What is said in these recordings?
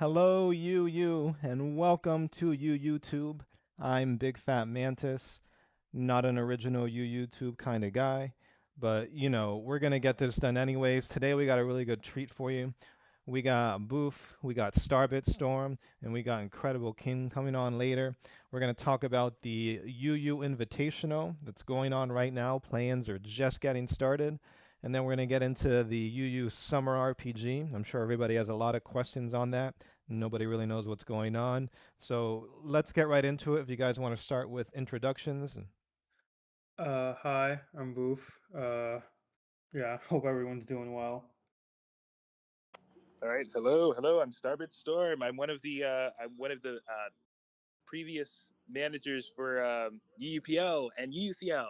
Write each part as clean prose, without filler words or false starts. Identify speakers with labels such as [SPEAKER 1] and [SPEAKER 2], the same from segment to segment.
[SPEAKER 1] Hello, and welcome to UUTube. I'm Big Fat Mantis, not an original UUTube kind of guy, but we're gonna get this done anyways. Today we got a really good treat for you. We got Boof, we got Starbit Storm, and we got Incredible King coming on later. We're gonna talk about the UU Invitational that's going on right now. Plans are just getting started. And then we're going to get into the UU Summer RPG. I'm sure everybody has a lot of questions on that. Nobody really knows what's going on. So let's get right into it. If you guys want to start with introductions.
[SPEAKER 2] Hi, I'm Boof. Yeah, hope everyone's doing well.
[SPEAKER 3] All right, hello. I'm Starbit Storm. I'm one of the previous managers for UUPL and UUCL.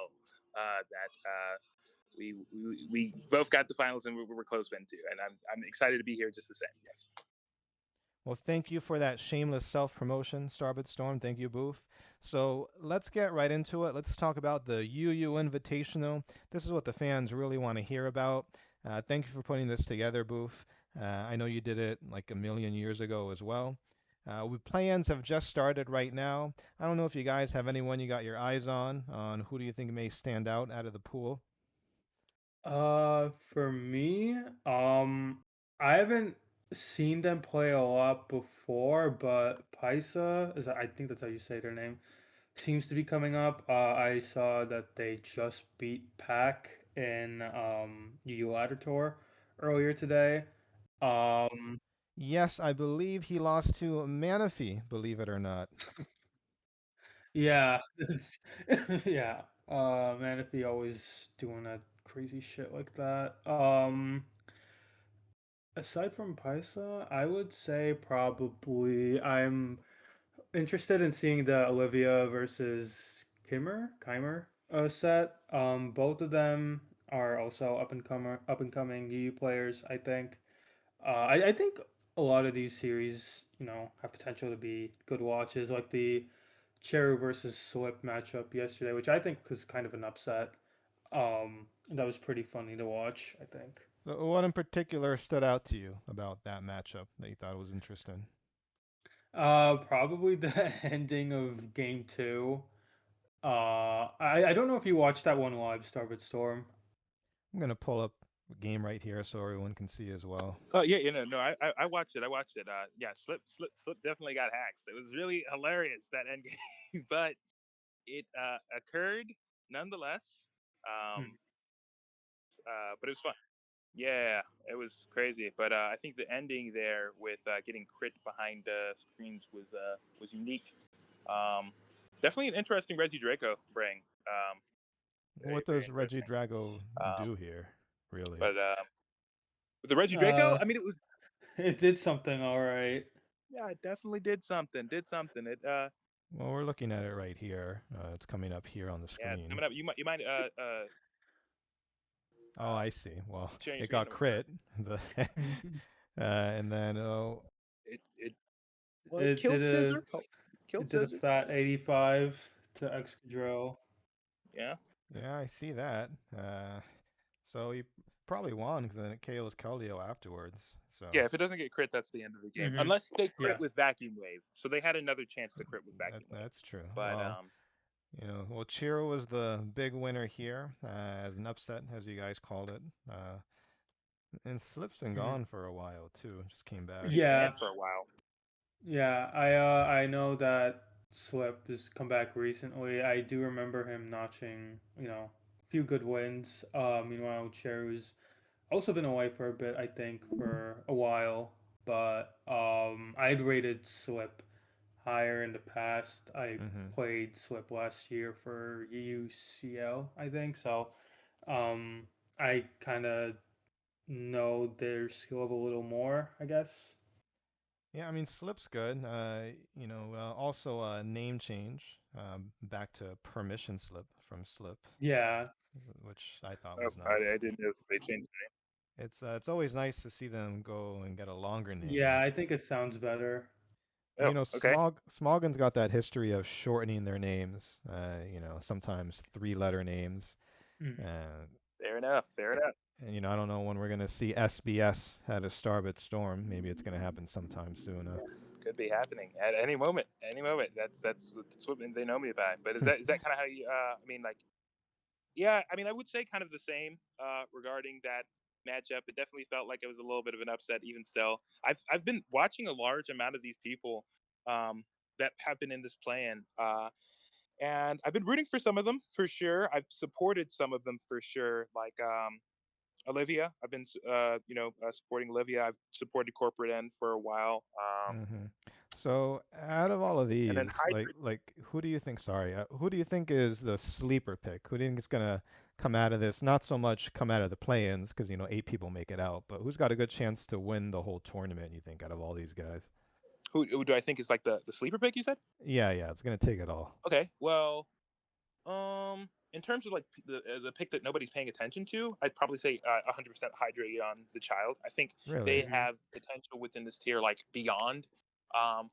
[SPEAKER 3] That we both got the finals and we're close win too. And I'm excited to be here just the same. Yes.
[SPEAKER 1] Well, thank you for that shameless self promotion, Starbit Storm. Thank you, Boof. So let's get right into it. Let's talk about the UU Invitational. This is what the fans really want to hear about. Thank you for putting this together, Boof. I know you did it like a million years ago as well. Plans have just started right now. I don't know if you guys have anyone you got your eyes on who do you think may stand out of the pool?
[SPEAKER 2] For me, I haven't seen them play a lot before, but Paisa I think that's how you say their name, seems to be coming up. I saw that they just beat Pack in UU Ladder Tour earlier today. Um,
[SPEAKER 1] Yes, I believe he lost to Manaphy, believe it or not.
[SPEAKER 2] yeah, yeah. Man, if he always doing that crazy shit like that. Aside from Paisa, I would say probably I'm interested in seeing the Olivia versus Kimer set. Both of them are also up and coming EU players. I think. I think a lot of these series, have potential to be good watches, like the Cheru versus Slip matchup yesterday, which I think was kind of an upset. That was pretty funny to watch, I think.
[SPEAKER 1] So what in particular stood out to you about that matchup that you thought was interesting?
[SPEAKER 2] Probably the ending of game two. I don't know if you watched that one live, Starboard Storm.
[SPEAKER 1] I'm gonna pull up a game right here so everyone can see as well.
[SPEAKER 3] Oh yeah, no. I watched it. I watched it. Yeah, Slip definitely got hacked. It was really hilarious that end game, but it occurred nonetheless.
[SPEAKER 2] Hmm.
[SPEAKER 3] Um, but it was fun. Yeah, it was crazy, but I think the ending there with getting crit behind screens was unique. Um, Definitely an interesting Reggie Draco bring. Very
[SPEAKER 1] What
[SPEAKER 3] very
[SPEAKER 1] does Reggie
[SPEAKER 3] interesting.
[SPEAKER 1] Drago
[SPEAKER 3] Um,
[SPEAKER 1] do here, really?
[SPEAKER 3] but with the Reggie Draco,
[SPEAKER 2] Uh,
[SPEAKER 3] I mean, it was
[SPEAKER 2] it did something all right.
[SPEAKER 3] yeah, it definitely did something. Did something. It
[SPEAKER 1] Well, we're looking at it right here. It's coming up here on the
[SPEAKER 3] Yeah, it's
[SPEAKER 1] screen.
[SPEAKER 3] coming up. You might
[SPEAKER 1] Oh, I see. Well,
[SPEAKER 3] change
[SPEAKER 1] it
[SPEAKER 3] screen
[SPEAKER 1] got
[SPEAKER 3] over for
[SPEAKER 1] crit, the and then oh,
[SPEAKER 3] it. Well, it
[SPEAKER 2] it
[SPEAKER 3] killed
[SPEAKER 2] did a
[SPEAKER 3] Scissor. Oh,
[SPEAKER 2] it
[SPEAKER 3] killed
[SPEAKER 2] did a
[SPEAKER 3] Scissor.
[SPEAKER 2] fat 85 to Excadrill.
[SPEAKER 3] Yeah.
[SPEAKER 1] yeah, I see that. So he probably won because then it KOs Keldeo afterwards. So
[SPEAKER 3] Yeah, if it doesn't get crit, that's the end of the game.
[SPEAKER 2] Hmm.
[SPEAKER 3] Unless they crit
[SPEAKER 2] Yeah.
[SPEAKER 3] with Vacuum Wave. So they had another chance to crit with
[SPEAKER 1] that
[SPEAKER 3] Vacuum Wave.
[SPEAKER 1] that's true.
[SPEAKER 3] But
[SPEAKER 1] Well, well, Chiro was the big winner here, as an upset, as you guys called it. And Slip's been
[SPEAKER 2] Hmm.
[SPEAKER 1] gone for a while too. Just came back.
[SPEAKER 3] he's
[SPEAKER 2] Yeah.
[SPEAKER 3] banned for a while.
[SPEAKER 2] Yeah. I know that Slip has come back recently. I do remember him notching, a few good wins. Meanwhile, Cheru's also been away for a bit, I think, for a while. But I'd rated Slip higher in the past. I
[SPEAKER 1] Hmm.
[SPEAKER 2] played Slip last year for UCL, I think. So um, I kind of know their skill a little more, I guess.
[SPEAKER 1] Yeah, I mean Slip's good. Also a name change, back to Permission Slip from Slip,
[SPEAKER 2] Yeah,
[SPEAKER 1] which I thought
[SPEAKER 3] Oh,
[SPEAKER 1] was
[SPEAKER 3] I
[SPEAKER 1] nice.
[SPEAKER 3] didn't know they changed
[SPEAKER 1] It's always nice to see them go and get a longer
[SPEAKER 2] yeah,
[SPEAKER 1] name.
[SPEAKER 2] I think it sounds better.
[SPEAKER 3] the name. Oh, okay.
[SPEAKER 1] Smoggin's got that history of shortening their names. Sometimes three-letter names.
[SPEAKER 2] Mm.
[SPEAKER 1] Uh,
[SPEAKER 3] Fair enough. Fair enough.
[SPEAKER 1] And I don't know when we're gonna see SBS at a Starbit Storm. Maybe it's gonna happen sometime soon.
[SPEAKER 3] Could be happening at any moment. Any moment. That's what they know me by. But is that kind of how you? I mean, like, yeah. I mean, I would say kind of the same regarding that matchup. It definitely felt like it was a little bit of an upset, even still. I've been watching a large amount of these people that have been in this plan. And I've been rooting for some of them for sure. I've supported some of them for sure, like Olivia. I've been supporting Olivia. I've supported Corporate End for a while,
[SPEAKER 1] hmm So, out of all of
[SPEAKER 3] and then
[SPEAKER 1] these, like
[SPEAKER 3] Hydra.
[SPEAKER 1] like who do you think? Sorry, who do you think is the sleeper pick? Who do you think is gonna come out of this? Not so much come out of the play-ins, because 8 people make it out, but who's got a good chance to win the whole tournament? You think out of all these guys?
[SPEAKER 3] Who do I think is like the sleeper pick? You said.
[SPEAKER 1] Yeah, yeah, it's gonna take it all.
[SPEAKER 3] Okay, well, in terms of like the pick that nobody's paying attention to, I'd probably say 100% hydrate on the child. I think
[SPEAKER 1] Really?
[SPEAKER 3] they
[SPEAKER 2] Hmm.
[SPEAKER 3] have potential within this tier, like beyond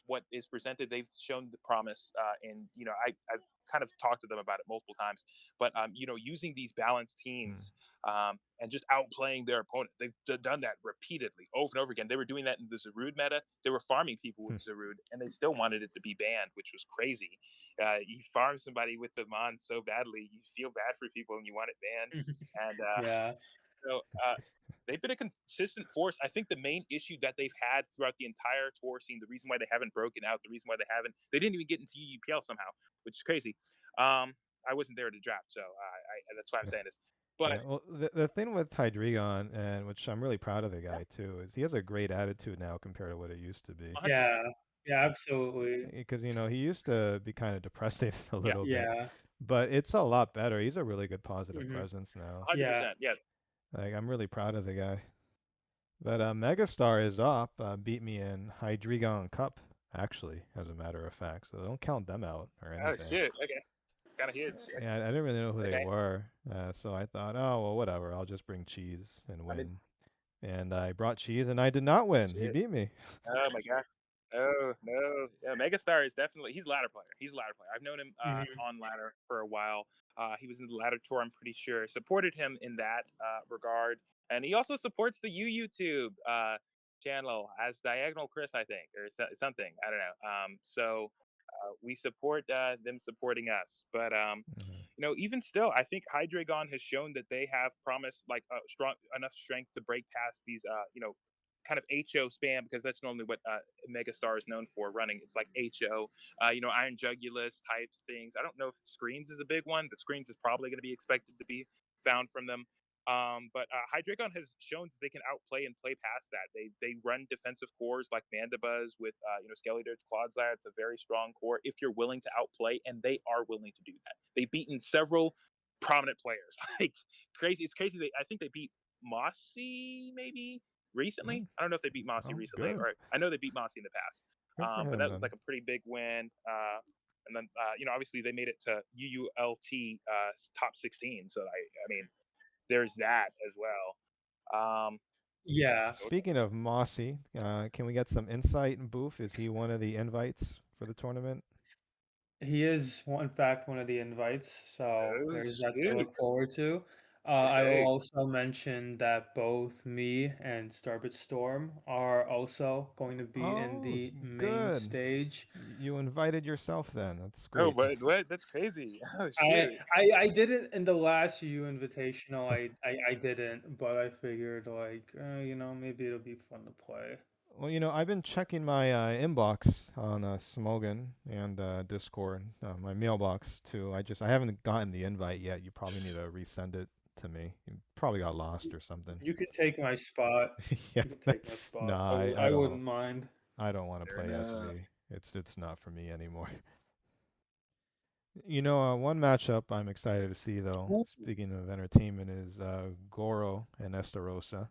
[SPEAKER 3] what is presented. They've shown the promise, and I've kind of talked to them about it multiple times. But using these balanced
[SPEAKER 1] Hmm.
[SPEAKER 3] teams and just outplaying their opponent, they've done that repeatedly, over and over again. They were doing that in the Zarud meta. They were farming people with
[SPEAKER 1] Hmm.
[SPEAKER 3] Zarud, and they still wanted it to be banned, which was crazy. You farm somebody with the mon so badly, you feel bad for people and you want it banned. And
[SPEAKER 2] Yeah.
[SPEAKER 3] so they've been a consistent force. I think the main issue that they've had throughout the entire tour scene, the reason why they haven't broken out, the reason why they didn't even get into UUPL somehow, which is crazy. I wasn't there to draft, so that's why I'm
[SPEAKER 1] Yeah.
[SPEAKER 3] saying this. But
[SPEAKER 1] Yeah, well, the thing with Hydreigon, and which I'm really proud of the guy too, is he has a great attitude now compared to what it used to be.
[SPEAKER 3] 100%,
[SPEAKER 2] Yeah. Yeah, absolutely.
[SPEAKER 1] Because he used to be kind of depressing a
[SPEAKER 3] yeah,
[SPEAKER 1] little bit,
[SPEAKER 2] Yeah.
[SPEAKER 1] but it's a lot better. He's a really good positive
[SPEAKER 2] Hmm.
[SPEAKER 1] presence now.
[SPEAKER 2] Yeah.
[SPEAKER 3] 100%, yeah.
[SPEAKER 1] Like I'm really proud of the guy. But Megastar is up, beat me in Hydreigon Cup, actually, as a matter of fact. So don't count them out or
[SPEAKER 3] Oh
[SPEAKER 1] anything.
[SPEAKER 3] shit, okay, it's kind of huge.
[SPEAKER 1] Yeah, I didn't really know who they
[SPEAKER 3] Okay,
[SPEAKER 1] were, so I thought, oh well, whatever. I'll just bring cheese and
[SPEAKER 3] I mean,
[SPEAKER 1] win. And I brought cheese, and I did not win. He
[SPEAKER 3] shit.
[SPEAKER 1] beat me.
[SPEAKER 3] Oh my gosh. Oh no. Yeah, Megastar is definitely he's a ladder player. He's a ladder player. I've known him
[SPEAKER 2] Hmm.
[SPEAKER 3] on ladder for a while. He was in the ladder tour, I'm pretty sure. Supported him in that regard. And he also supports the UUTube channel as Diagonal Chris, I think, or something. I don't know. So we support them supporting us. But
[SPEAKER 1] Hmm.
[SPEAKER 3] even still, I think Hydreigon has shown that they have promised like strong enough strength to break past these kind of HO spam, because that's normally what Megastar is known for running. It's like HO, Iron Jugulus types things. I don't know if Screens is a big one, but Screens is probably going to be expected to be found from them. But Hydreigon has shown that they can outplay and play past that. They run defensive cores like Mandibuzz with Skeletor's Clodsire. It's a very strong core if you're willing to outplay, and they are willing to do that. They've beaten several prominent players, like crazy. It's crazy. I think they beat Mossy maybe
[SPEAKER 1] Oh,
[SPEAKER 3] recently. I don't know if they beat Mossy
[SPEAKER 1] oh,
[SPEAKER 3] recently,
[SPEAKER 1] good.
[SPEAKER 3] or I know they beat Mossy in the past.
[SPEAKER 1] Good for
[SPEAKER 3] But
[SPEAKER 1] him
[SPEAKER 3] that was
[SPEAKER 1] then.
[SPEAKER 3] like a pretty big win. And then obviously they made it to UULT top 16. So I mean, there's that as well. Um,
[SPEAKER 2] Yeah.
[SPEAKER 1] Speaking of Mossy, can we get some insight and Boof? Is he one of the invites for the tournament?
[SPEAKER 2] He is, in fact, one of the invites, so
[SPEAKER 3] oh
[SPEAKER 2] there's that to
[SPEAKER 3] shoot.
[SPEAKER 2] look forward to. I will
[SPEAKER 3] Okay.
[SPEAKER 2] also mention that both me and Starbit Storm are also going to be in
[SPEAKER 1] Oh,
[SPEAKER 2] the main
[SPEAKER 1] good.
[SPEAKER 2] stage.
[SPEAKER 1] You invited yourself then. That's
[SPEAKER 3] Oh,
[SPEAKER 1] great.
[SPEAKER 3] what? That's crazy. Oh
[SPEAKER 2] I,
[SPEAKER 3] shoot.
[SPEAKER 2] I did it in the last U Invitational. I didn't, but I figured like maybe it'll be fun to play.
[SPEAKER 1] Well, I've been checking my inbox on Smogon and Discord, my mailbox too. I haven't gotten the invite yet. You probably need to resend it to me. You probably got lost or something.
[SPEAKER 2] You could take my spot.
[SPEAKER 1] Yeah.
[SPEAKER 2] You could take my
[SPEAKER 1] No,
[SPEAKER 2] spot.
[SPEAKER 1] I
[SPEAKER 2] I
[SPEAKER 1] don't.
[SPEAKER 2] wouldn't mind.
[SPEAKER 1] I don't want to
[SPEAKER 3] Fair
[SPEAKER 1] play
[SPEAKER 3] enough.
[SPEAKER 1] SV. It's not for me anymore. One matchup I'm excited to see though,
[SPEAKER 3] Ooh,
[SPEAKER 1] speaking of entertainment, is Goro and Estarossa.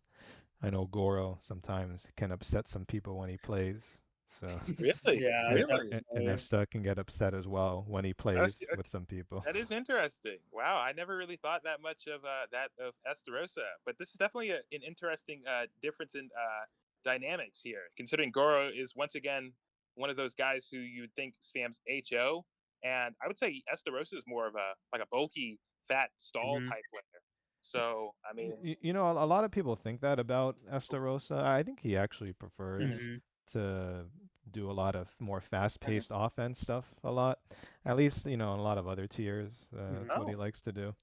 [SPEAKER 1] I know Goro sometimes can upset some people when he plays, so
[SPEAKER 3] really?
[SPEAKER 2] Yeah,
[SPEAKER 3] Really?
[SPEAKER 1] and
[SPEAKER 2] definitely.
[SPEAKER 1] Esta can get upset as well when he
[SPEAKER 3] Oh,
[SPEAKER 1] plays with some people.
[SPEAKER 3] that is interesting. Wow, I never really thought that much of that of Estarossa, but this is definitely an interesting difference in dynamics here. Considering Goro is once again one of those guys who you would think spams HO, and I would say Estarossa is more of a like a bulky, fat stall
[SPEAKER 2] Hmm.
[SPEAKER 3] type player. So I mean,
[SPEAKER 1] You know, a lot of people think that about Estarosa. I think he actually prefers
[SPEAKER 2] Hmm.
[SPEAKER 1] to do a lot of more
[SPEAKER 3] mhm.
[SPEAKER 1] fast-paced offense stuff a lot. At least, you know, in a lot of other tiers,
[SPEAKER 2] Hmm.
[SPEAKER 1] that's what he
[SPEAKER 3] Oh,
[SPEAKER 1] likes to do.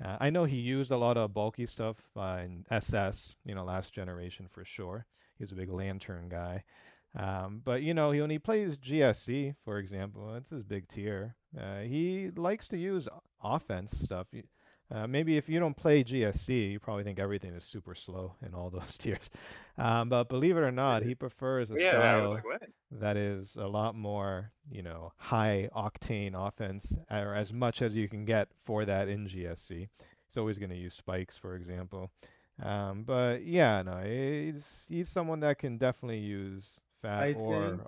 [SPEAKER 1] I know he used a lot of bulky stuff in SS, you know, last generation for sure. He's a big lantern guy. But you know, when he plays GSC, for example, it's his big tier. He likes to use offense stuff. Maybe if you don't play GSC, you probably think everything is super slow in all those tiers. But believe it or not, he prefers a
[SPEAKER 3] yeah. I was
[SPEAKER 1] style
[SPEAKER 3] like, what?
[SPEAKER 1] that is a lot more, you know, high octane offense, or as much as you can get for that in GSC. He's always going to use spikes, for example. But yeah, no, he's someone that can definitely use fat
[SPEAKER 2] I think.
[SPEAKER 1] or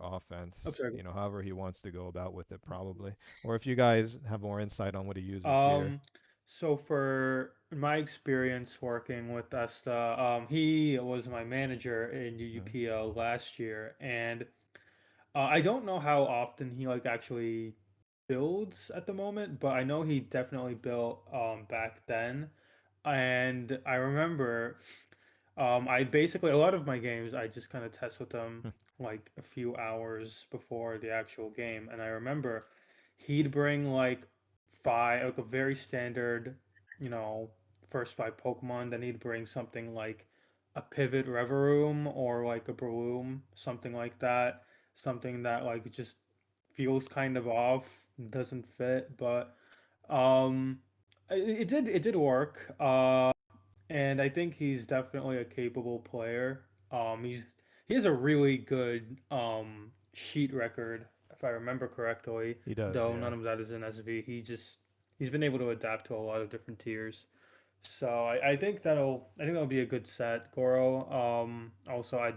[SPEAKER 2] I'm
[SPEAKER 1] offense,
[SPEAKER 2] sorry.
[SPEAKER 1] you know, however he wants to go about with it, probably. Or if you guys have more insight on what he uses here.
[SPEAKER 2] Um, so for my experience working with Esta, he was my manager in
[SPEAKER 1] Mm,
[SPEAKER 2] UUPL last year, and I don't know how often he like actually builds at the moment, but I know he definitely built back then. And I remember I basically a lot of my games I just kind of test with him
[SPEAKER 1] mm,
[SPEAKER 2] like a few hours before the actual game, and I remember he'd bring like five like a very standard, you know, first five Pokemon. Then he'd bring something like a Pivot Reverum or like a Breloom, something like that. Something that like just feels kind of off, doesn't fit, but um it did work. And I think he's definitely a capable player. He has a really good sheet record, if I remember correctly.
[SPEAKER 1] he does,
[SPEAKER 2] Though
[SPEAKER 1] yeah.
[SPEAKER 2] none of that is in SV. He's been able to adapt to a lot of different tiers. So I think that'll be a good set. Goro, also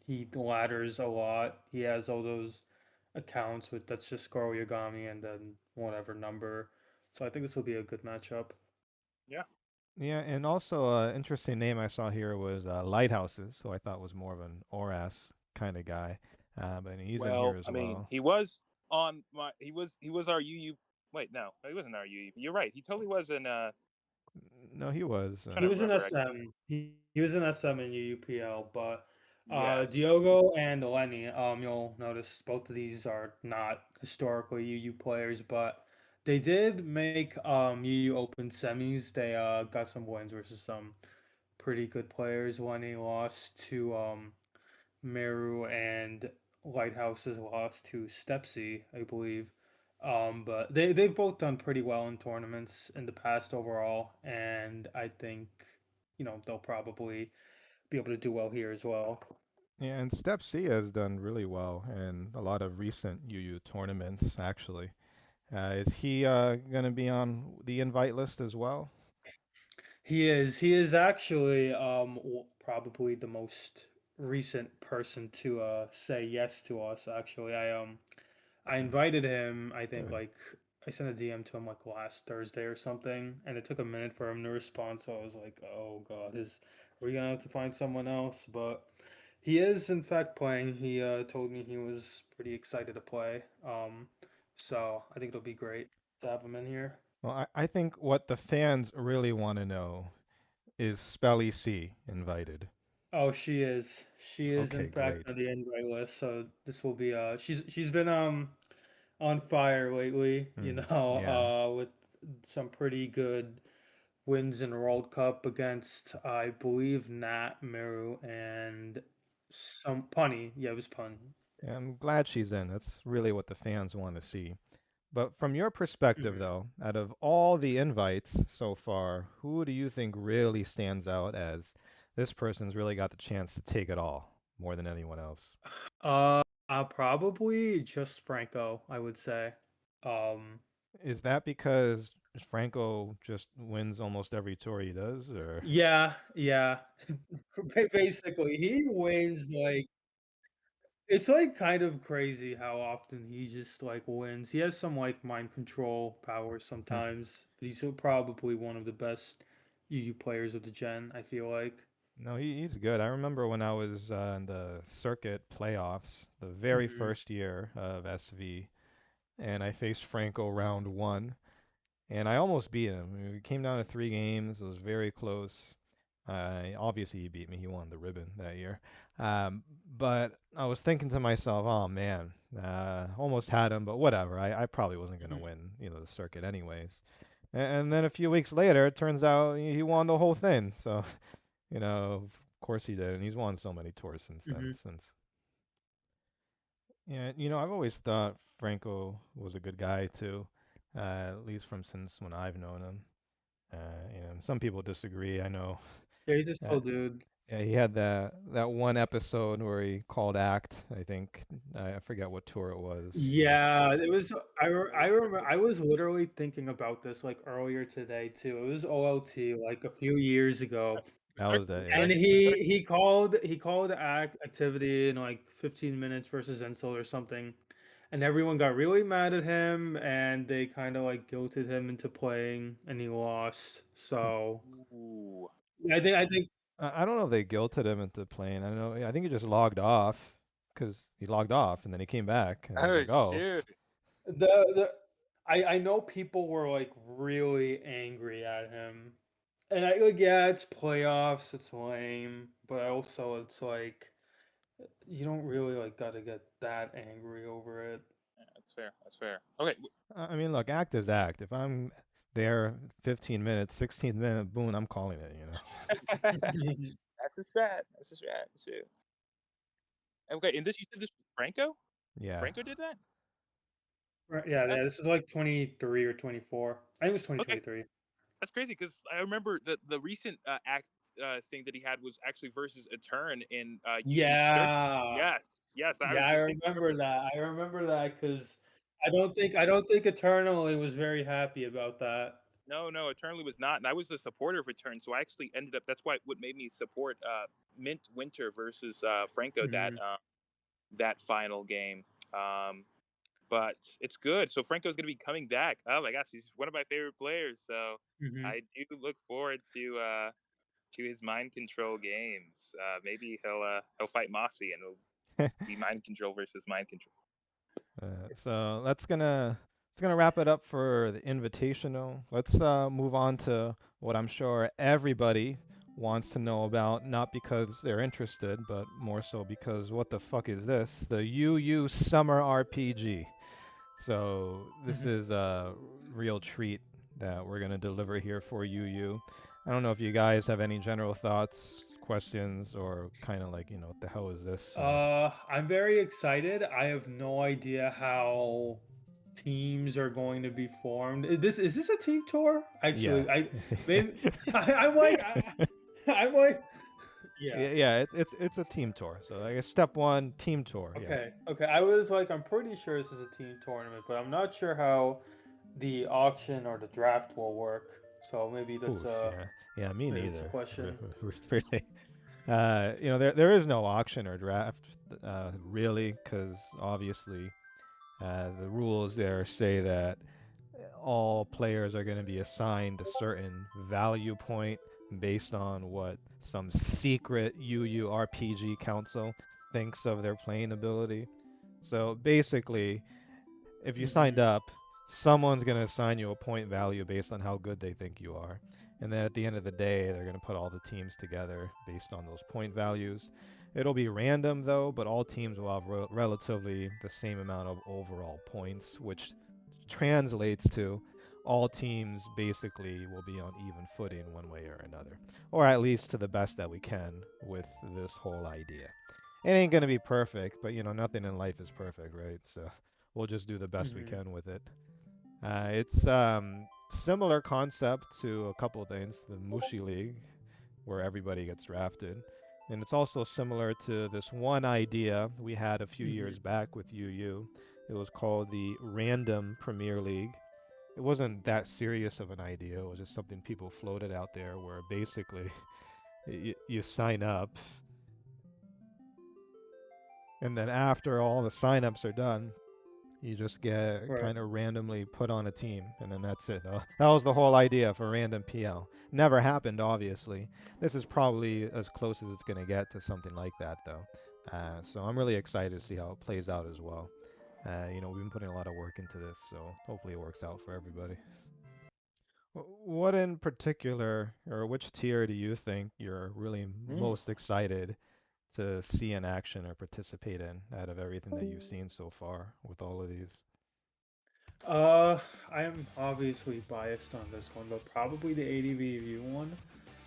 [SPEAKER 2] he ladders a lot. He has all those accounts with that's just Goro Yagami and then whatever number. So I think this will be a good matchup.
[SPEAKER 3] Yeah.
[SPEAKER 1] Yeah, and also interesting name I saw here was Lighthouses, who I thought was more of an ORAS kind of guy. But he's in here
[SPEAKER 3] Well,
[SPEAKER 1] as
[SPEAKER 3] I mean,
[SPEAKER 1] well.
[SPEAKER 3] he was on my. He was our UU. Wait, no, he wasn't our UU. You're right. He totally was in.
[SPEAKER 1] No, he was.
[SPEAKER 3] Trying
[SPEAKER 2] He
[SPEAKER 3] to
[SPEAKER 2] was in
[SPEAKER 3] remember.
[SPEAKER 2] SM. He was in SM and UUPL, but
[SPEAKER 3] Yes.
[SPEAKER 2] Diogo and Lenny, you'll notice both of these are not historically UU players, but they did make UU Open semis. They got some wins versus some pretty good players. Lenny lost to Meru and Lighthouses lost to Stepsy, I believe. But they've both done pretty well in tournaments in the past overall, and I think they'll probably be able to do well here as well.
[SPEAKER 1] Yeah, and Step C has done really well in a lot of recent UU tournaments, actually. Is he going to be on the invite list as well?
[SPEAKER 2] He is actually probably the most recent person to say yes to us. Actually, I
[SPEAKER 1] Hmm,
[SPEAKER 2] invited him, I think
[SPEAKER 1] good.
[SPEAKER 2] like I sent a DM to him like last Thursday or something, and it took a minute for him to respond, so I was like, "Oh god, is are we gonna have to find someone else?" But he is in fact playing. He told me he was pretty excited to play. So I think it'll be great to have him in here.
[SPEAKER 1] Well, I think what the fans really want to know is Spelly C invited.
[SPEAKER 2] Oh, she is. She is in
[SPEAKER 1] Okay,
[SPEAKER 2] fact
[SPEAKER 1] great.
[SPEAKER 2] on the invite list, so this will be she's been on fire lately,
[SPEAKER 1] Hmm, yeah.
[SPEAKER 2] with some pretty good wins in World Cup against, I believe, Nat, Meru, and some Punny. Yeah, it was Pun.
[SPEAKER 1] Yeah, I'm glad she's in. That's really what the fans want to see. But from your perspective,
[SPEAKER 2] Mhm.
[SPEAKER 1] though, out of all the invites so far, who do you think really stands out as this person's really got the chance to take it all more than anyone else?
[SPEAKER 2] Probably just Franco, I would say. Um,
[SPEAKER 1] Is that because Franco just wins almost every tour he does, or
[SPEAKER 2] yeah, yeah. Basically, he wins like it's like kind of crazy how often he just like wins. He has some like mind control powers sometimes, but he's still probably one of the best UU players of the gen, I feel like.
[SPEAKER 1] no, he's good. I remember when I was in the circuit playoffs, the very
[SPEAKER 2] Hmm.
[SPEAKER 1] first year of SV, and I faced Franco round one. and I almost beat him. We came down to 3 games. It was very close. Obviously, he beat me. He won the ribbon that year. Um, but I was thinking to myself, oh man, almost had him, but whatever. I probably wasn't going to
[SPEAKER 2] Mhm.
[SPEAKER 1] win, the circuit anyways. And then a few weeks later, it turns out he won the whole thing. So, of course he did, and he's won so many tours since then.
[SPEAKER 2] Mhm.
[SPEAKER 1] Since yeah, I've always thought Franco was a good guy too, at least from since when I've known him. Some people disagree. I know.
[SPEAKER 2] Yeah, he's a
[SPEAKER 1] Uh,
[SPEAKER 2] chill dude.
[SPEAKER 1] yeah, he had that one episode where he called act. I think I forget what tour it was, but
[SPEAKER 2] Yeah, it was. I remember. I was literally thinking about this like earlier today too. It was OLT like a few years ago,
[SPEAKER 1] that was that. Yeah.
[SPEAKER 2] and he called activity in like 15 minutes versus Insult or something, and everyone got really mad at him, and they kind of like guilted him into playing, and he lost. So
[SPEAKER 3] Ooh.
[SPEAKER 2] I think
[SPEAKER 1] I don't know if they guilted him into playing. I don't know. I think he just logged off because he logged off and then he came back and he's
[SPEAKER 3] Oh
[SPEAKER 1] like, oh,
[SPEAKER 3] shoot.
[SPEAKER 2] the I know people were like really angry at him. And I like, yeah, it's playoffs, it's lame, but also it's like you don't really like gotta get that angry over it.
[SPEAKER 3] Yeah, that's fair. That's fair. Okay.
[SPEAKER 1] I mean, look, act is act. If I'm there 15 minutes, 16 minute, boom, I'm calling it.
[SPEAKER 3] That's a strat. That's a strat. Shoot. Okay, and this you said this was Franco?
[SPEAKER 1] Yeah.
[SPEAKER 3] Franco did that?
[SPEAKER 2] Right, yeah,
[SPEAKER 3] That
[SPEAKER 2] yeah, this is like 23 or 24. I think it was
[SPEAKER 3] okay.
[SPEAKER 2] 2023.
[SPEAKER 3] That's crazy because I remember the recent act thing that he had was actually versus a turn in UU Circuit.
[SPEAKER 2] Yeah.
[SPEAKER 3] Yes, yes. I
[SPEAKER 2] Yeah, I
[SPEAKER 3] distinctly
[SPEAKER 2] remember
[SPEAKER 3] remember.
[SPEAKER 2] that. I remember that because I don't think Eternally was very happy about that.
[SPEAKER 3] No, no, Eternally was not, and I was a supporter of Return, so I actually ended up. That's why what made me support Mint Winter versus Franco
[SPEAKER 2] Hmm.
[SPEAKER 3] that final game. Um, but it's good. So Franco's going to be coming back. Oh my gosh, he's one of my favorite players. So
[SPEAKER 2] Hmm.
[SPEAKER 3] I do look forward to his mind control games. Maybe he'll fight Mossy and it'll be mind control versus mind control.
[SPEAKER 1] So that's gonna wrap it up for the invitational. Let's move on to what I'm sure everybody wants to know about, not because they're interested, but more so because what the fuck is this? The UU Summer RPG. So this
[SPEAKER 2] Hmm.
[SPEAKER 1] is a real treat that we're gonna deliver here for UU. I don't know if you guys have any general thoughts, questions, or kind of like, what the hell is this?
[SPEAKER 2] I'm very excited. I have no idea how teams are going to be formed. Is this a team tour?
[SPEAKER 1] Yeah.
[SPEAKER 2] Actually, I maybe I'm like I'm like yeah.
[SPEAKER 1] Yeah, it's a team tour. So I guess step one, team tour. Yeah.
[SPEAKER 2] Okay. I was like I'm pretty sure this is a team tournament, but I'm not sure how the auction or the draft will work. So maybe that's
[SPEAKER 1] Oof,
[SPEAKER 2] a
[SPEAKER 1] yeah. Yeah, me
[SPEAKER 2] maybe that's a
[SPEAKER 1] neither.
[SPEAKER 2] question.
[SPEAKER 1] Really. There is no auction or draft, really, because obviously the rules there say that all players are going to be assigned a certain value point based on what some secret UURPG council thinks of their playing ability. So basically, if you signed
[SPEAKER 2] Hmm.
[SPEAKER 1] up, someone's going to assign you a point value based on how good they think you are. And then at the end of the day, they're going to put all the teams together based on those point values. It'll be random though, but all teams will have relatively the same amount of overall points, which translates to all teams basically will be on even footing one way or another, or at least to the best that we can with this whole idea. It ain't gonna be perfect, but nothing in life is perfect, right? So we'll just do the best we
[SPEAKER 2] Hmm.
[SPEAKER 1] can with it. It's similar concept to a couple of things, the Mushi League, where everybody gets drafted. And it's also similar to this one idea we had a few
[SPEAKER 2] Hmm.
[SPEAKER 1] years back with UU. It was called the Random Premier League. It wasn't that serious of an idea. It was just something people floated out there where basically you sign up, and then after all the signups are done, you just get
[SPEAKER 2] Right.
[SPEAKER 1] kind of randomly put on a team, and then that's it. That was the whole idea for random PL. Never happened, obviously. This is probably as close as it's going to get to something like that, though. So I'm really excited to see how it plays out as well. We've been putting a lot of work into this, so hopefully it works out for everybody. What in particular, or which tier do you think you're really
[SPEAKER 3] Hmm.
[SPEAKER 1] most excited to see in action or participate in out of everything that you've seen so far with all of these?
[SPEAKER 2] Uh, I am obviously biased on this one, but probably the ADVU one.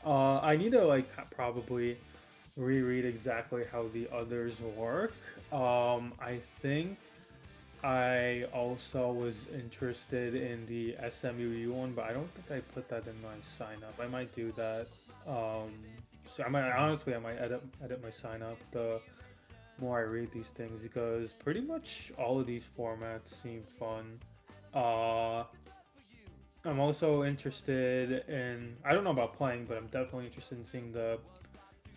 [SPEAKER 2] I need to like probably reread exactly how the others work. I think I also was interested in the SMUU one, but I don't think I put that in my sign up. I might do that. Um, so I might honestly I might edit my sign up the more I read these things because pretty much all of these formats seem fun. Uh, I'm also interested in I don't know about playing, but I'm definitely interested in seeing the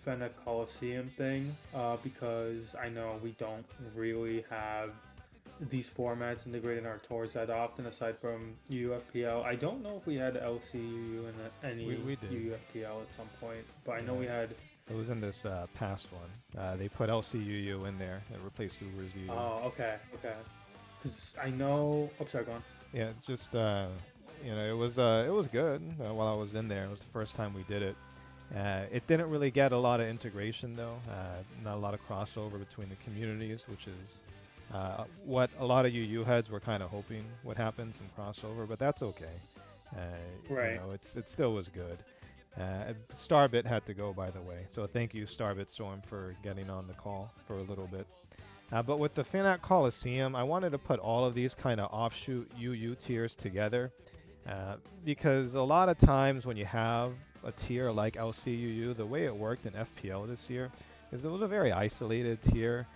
[SPEAKER 2] Fennec Coliseum thing because I know we don't really have these formats integrated in our tours that often aside from UFPL. I don't know if we had LCUU and any
[SPEAKER 1] We did.
[SPEAKER 2] UFPL at some point, but I know
[SPEAKER 1] Yeah,
[SPEAKER 2] we had.
[SPEAKER 1] it was in this past one. They put LCUU in there. It replaced Uber's UU.
[SPEAKER 2] Oh, okay, okay. Because I know. Oh, sorry, go on.
[SPEAKER 1] Yeah, just it was good while I was in there. It was the first time we did it. It didn't really get a lot of integration though, not a lot of crossover between the communities, which is what a lot of UU heads were kind of hoping would happen, some crossover, but that's okay. Uh,
[SPEAKER 2] Right.
[SPEAKER 1] it still was good. Starbit had to go, by the way, so thank you, Starbit Storm, for getting on the call for a little bit. But with the Fanat Coliseum, I wanted to put all of these kind of offshoot UU tiers together because a lot of times when you have a tier like LCUU, the way it worked in FPL this year is it was a very isolated tier.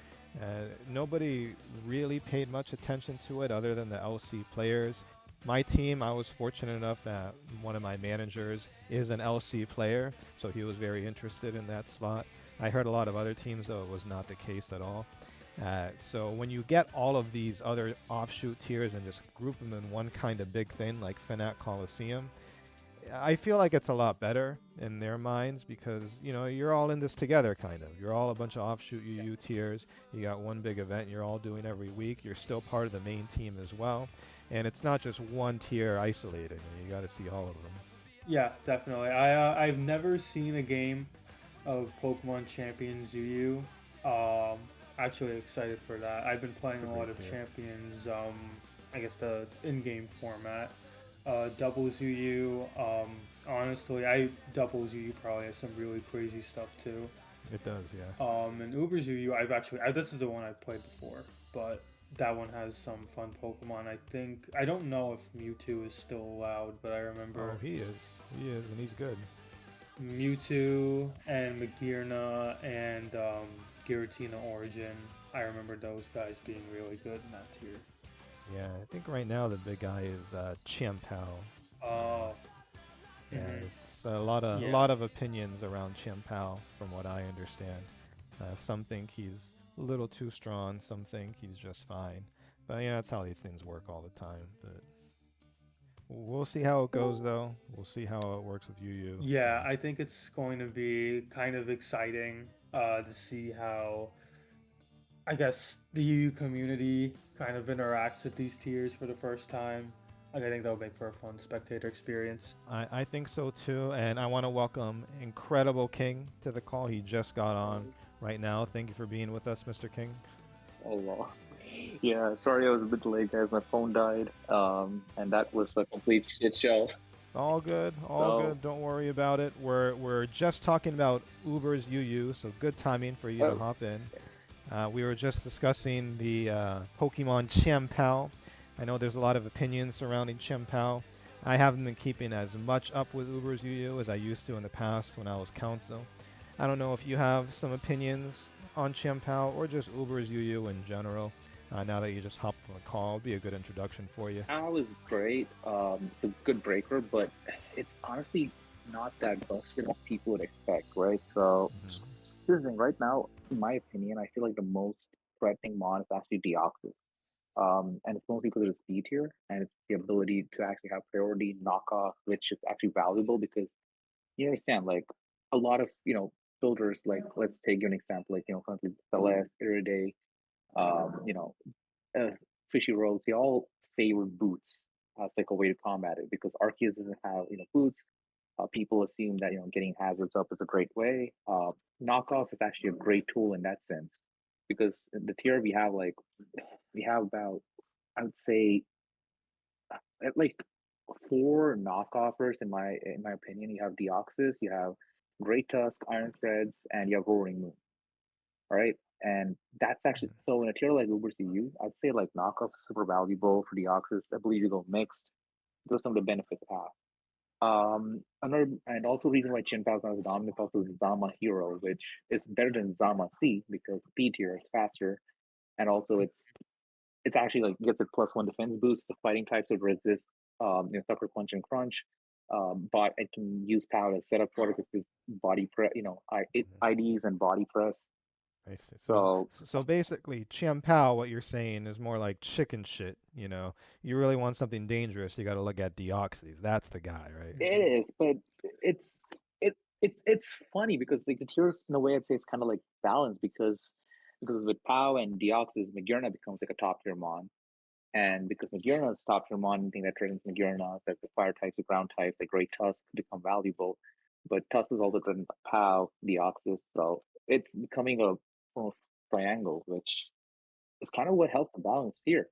[SPEAKER 1] Nobody really paid much attention to it other than the LC players. My team, I was fortunate enough that one of my managers is an LC player, so he was very interested in that slot. I heard a lot of other teams, though, it was not the case at all. So when you get all of these other offshoot tiers and just group them in one kind of big thing like Fnac Coliseum, I feel like it's a lot better in their minds because you're all in this together, kind of. You're all a bunch of offshoot UU tiers. You got one big event you're all doing every week. You're still part of the main team as well, and it's not just one tier isolated. You got to see all of them.
[SPEAKER 2] Yeah, definitely. I've never seen a game of Pokemon Champions UU. Actually excited for that. I've been playing
[SPEAKER 1] It's a
[SPEAKER 2] a lot
[SPEAKER 1] great
[SPEAKER 2] of
[SPEAKER 1] tier.
[SPEAKER 2] Champions. I guess the in-game format. Doubles UU. Honestly, I doubles UU probably has some really crazy stuff too.
[SPEAKER 1] It does, yeah.
[SPEAKER 2] And Uber's UU, this is the one I've played before, but that one has some fun Pokemon. I don't know if Mewtwo is still allowed, but I
[SPEAKER 1] Oh,
[SPEAKER 2] remember
[SPEAKER 1] he is. He is, and he's good.
[SPEAKER 2] Mewtwo and Magearna and Giratina Origin. I remember those guys being really good in that tier.
[SPEAKER 1] Yeah, I think right now the big guy is Chimpao.
[SPEAKER 2] Oh,
[SPEAKER 1] Yeah,
[SPEAKER 2] mm-hmm.
[SPEAKER 1] it's a
[SPEAKER 2] Yeah,
[SPEAKER 1] lot of opinions around Chimpao, from what I understand. Some think he's a little too strong. Some think he's just fine. But that's how these things work all the time. But we'll see how it goes, though. We'll see how it works with Yu.
[SPEAKER 2] yeah. I think it's going to be kind of exciting to see how I guess the UU community kind of interacts with these tiers for the first time. Like, I think that'll make for a fun spectator experience.
[SPEAKER 1] I think so too, and I want to welcome Incredible King to the call. He just got on right now. Thank you for being with us, Mr. King.
[SPEAKER 4] Oh wow. Yeah, sorry I was a bit late, guys. My phone died, and that was a complete shit show.
[SPEAKER 1] All good, all
[SPEAKER 4] So,
[SPEAKER 1] good. Don't worry about it. We're just talking about Uber's UU, so good timing for you to
[SPEAKER 4] oh,
[SPEAKER 1] hop in. We were just discussing the Pokemon Chien-Pao. I know there's a lot of opinions surrounding Chien-Pao. I haven't been keeping as much up with Uber's UU as I used to in the past when I was council. I don't know if you have some opinions on Chien-Pao or just Uber's UU in general. Now that you just hopped on the call, it'd be a good introduction for you.
[SPEAKER 4] Al is great. It's a good breaker, but it's honestly not that busted as people would expect, right? So,
[SPEAKER 1] Hmm.
[SPEAKER 4] here's the thing. Right now, in my opinion, I feel like the most threatening mon is actually Deoxys. And it's mostly because of the speed here, and it's the ability to actually have priority knockoff, which is actually valuable because you understand, like a lot of builders, like let's take an example, like currently Celeste, Iriday, um, you know, uh, Fishy Rogues, they all favor boots. as like a way to combat it because Arceus doesn't have boots. People assume that getting hazards up is a great way. Knockoff is actually a great tool in that sense because in the tier we have about I would say like four knockoffers in my opinion. You have Deoxys, you have Great Tusk, Iron Threads, and you have Roaring Moon. All right. And that's actually
[SPEAKER 1] Mhm.
[SPEAKER 4] so in a tier like Uber CU, I'd say like knockoff super valuable for Deoxys. I believe you go mixed. Those are some of the benefits it has. Another and also reason why Chin Pao is not as dominant is also Zama Hero, which is better than Zama C because speed tier, it's faster, and also it's actually like gets a +1 defense boost. The fighting types would resist Sucker Punch and Crunch. But it can use power as setup for it because this body press,
[SPEAKER 1] Mhm.
[SPEAKER 4] IDs and body press.
[SPEAKER 1] I see.
[SPEAKER 4] So
[SPEAKER 1] So basically, Chiam Pao, what you're saying is more like chicken shit. You know, you really want something dangerous, you got to look at Deoxys. That's the guy, right?
[SPEAKER 2] Mhm.
[SPEAKER 4] it is, but it's it's funny because like the tiers in a way I'd say it's kind of like balanced because with Pau and Deoxys, Magearna becomes like a top tier mon. And because Magearna is top tier mon, anything that threatens Magearna, like the fire types, the ground types, like Great Tusk become valuable. But Tusk is also threatened by Pau, Deoxys, so it's becoming a form of triangle, which is kind of what helps the balance here.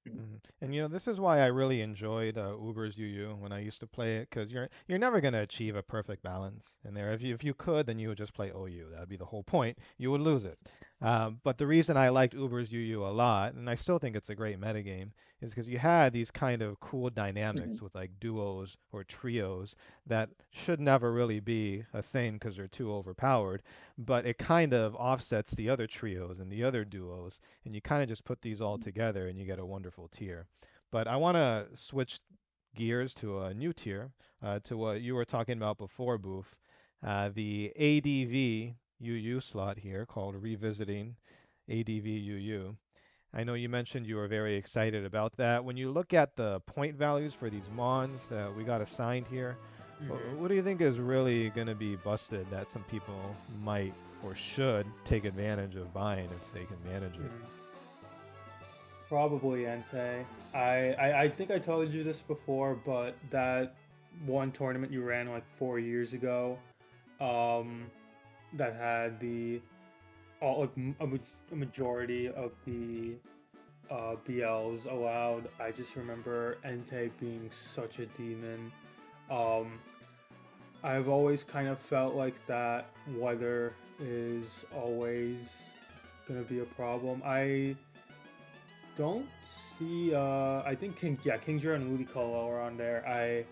[SPEAKER 1] Mhm. And this is why I really enjoyed Uber's UU when I used to play it, because you're never gonna achieve a perfect balance in there. If you could, then you would just play OU. That'd be the whole point. You would lose it. But the reason I liked Uber's UU a lot, and I still think it's a great metagame, is because you had these kind of cool
[SPEAKER 4] Mhm.
[SPEAKER 1] dynamics with like duos or trios that should never really be a thing because they're too overpowered. But it kind of offsets the other trios and the other duos, and you kind of just put these all together and you get a wonderful tier. But I want to switch gears to a new tier, to what you were talking about before, Boof. The ADV UU slot here called Revisiting ADV UU. I know you mentioned you were very excited about that. When you look at the point values for these Mons that we got assigned here,
[SPEAKER 2] Mhm.
[SPEAKER 1] what do you think is really going to be busted that some people might or should take advantage of buying if they can manage it?
[SPEAKER 2] Mhm. Probably Entei. I think I told you this before, but that one tournament you ran like 4 years ago, um, that had the all like a majority of the BLs allowed. I just remember Entei being such a demon. Um, I've always kind of felt like that weather is always gonna be a problem. I don't see. I think Kingdra and Ludicolo are on there. I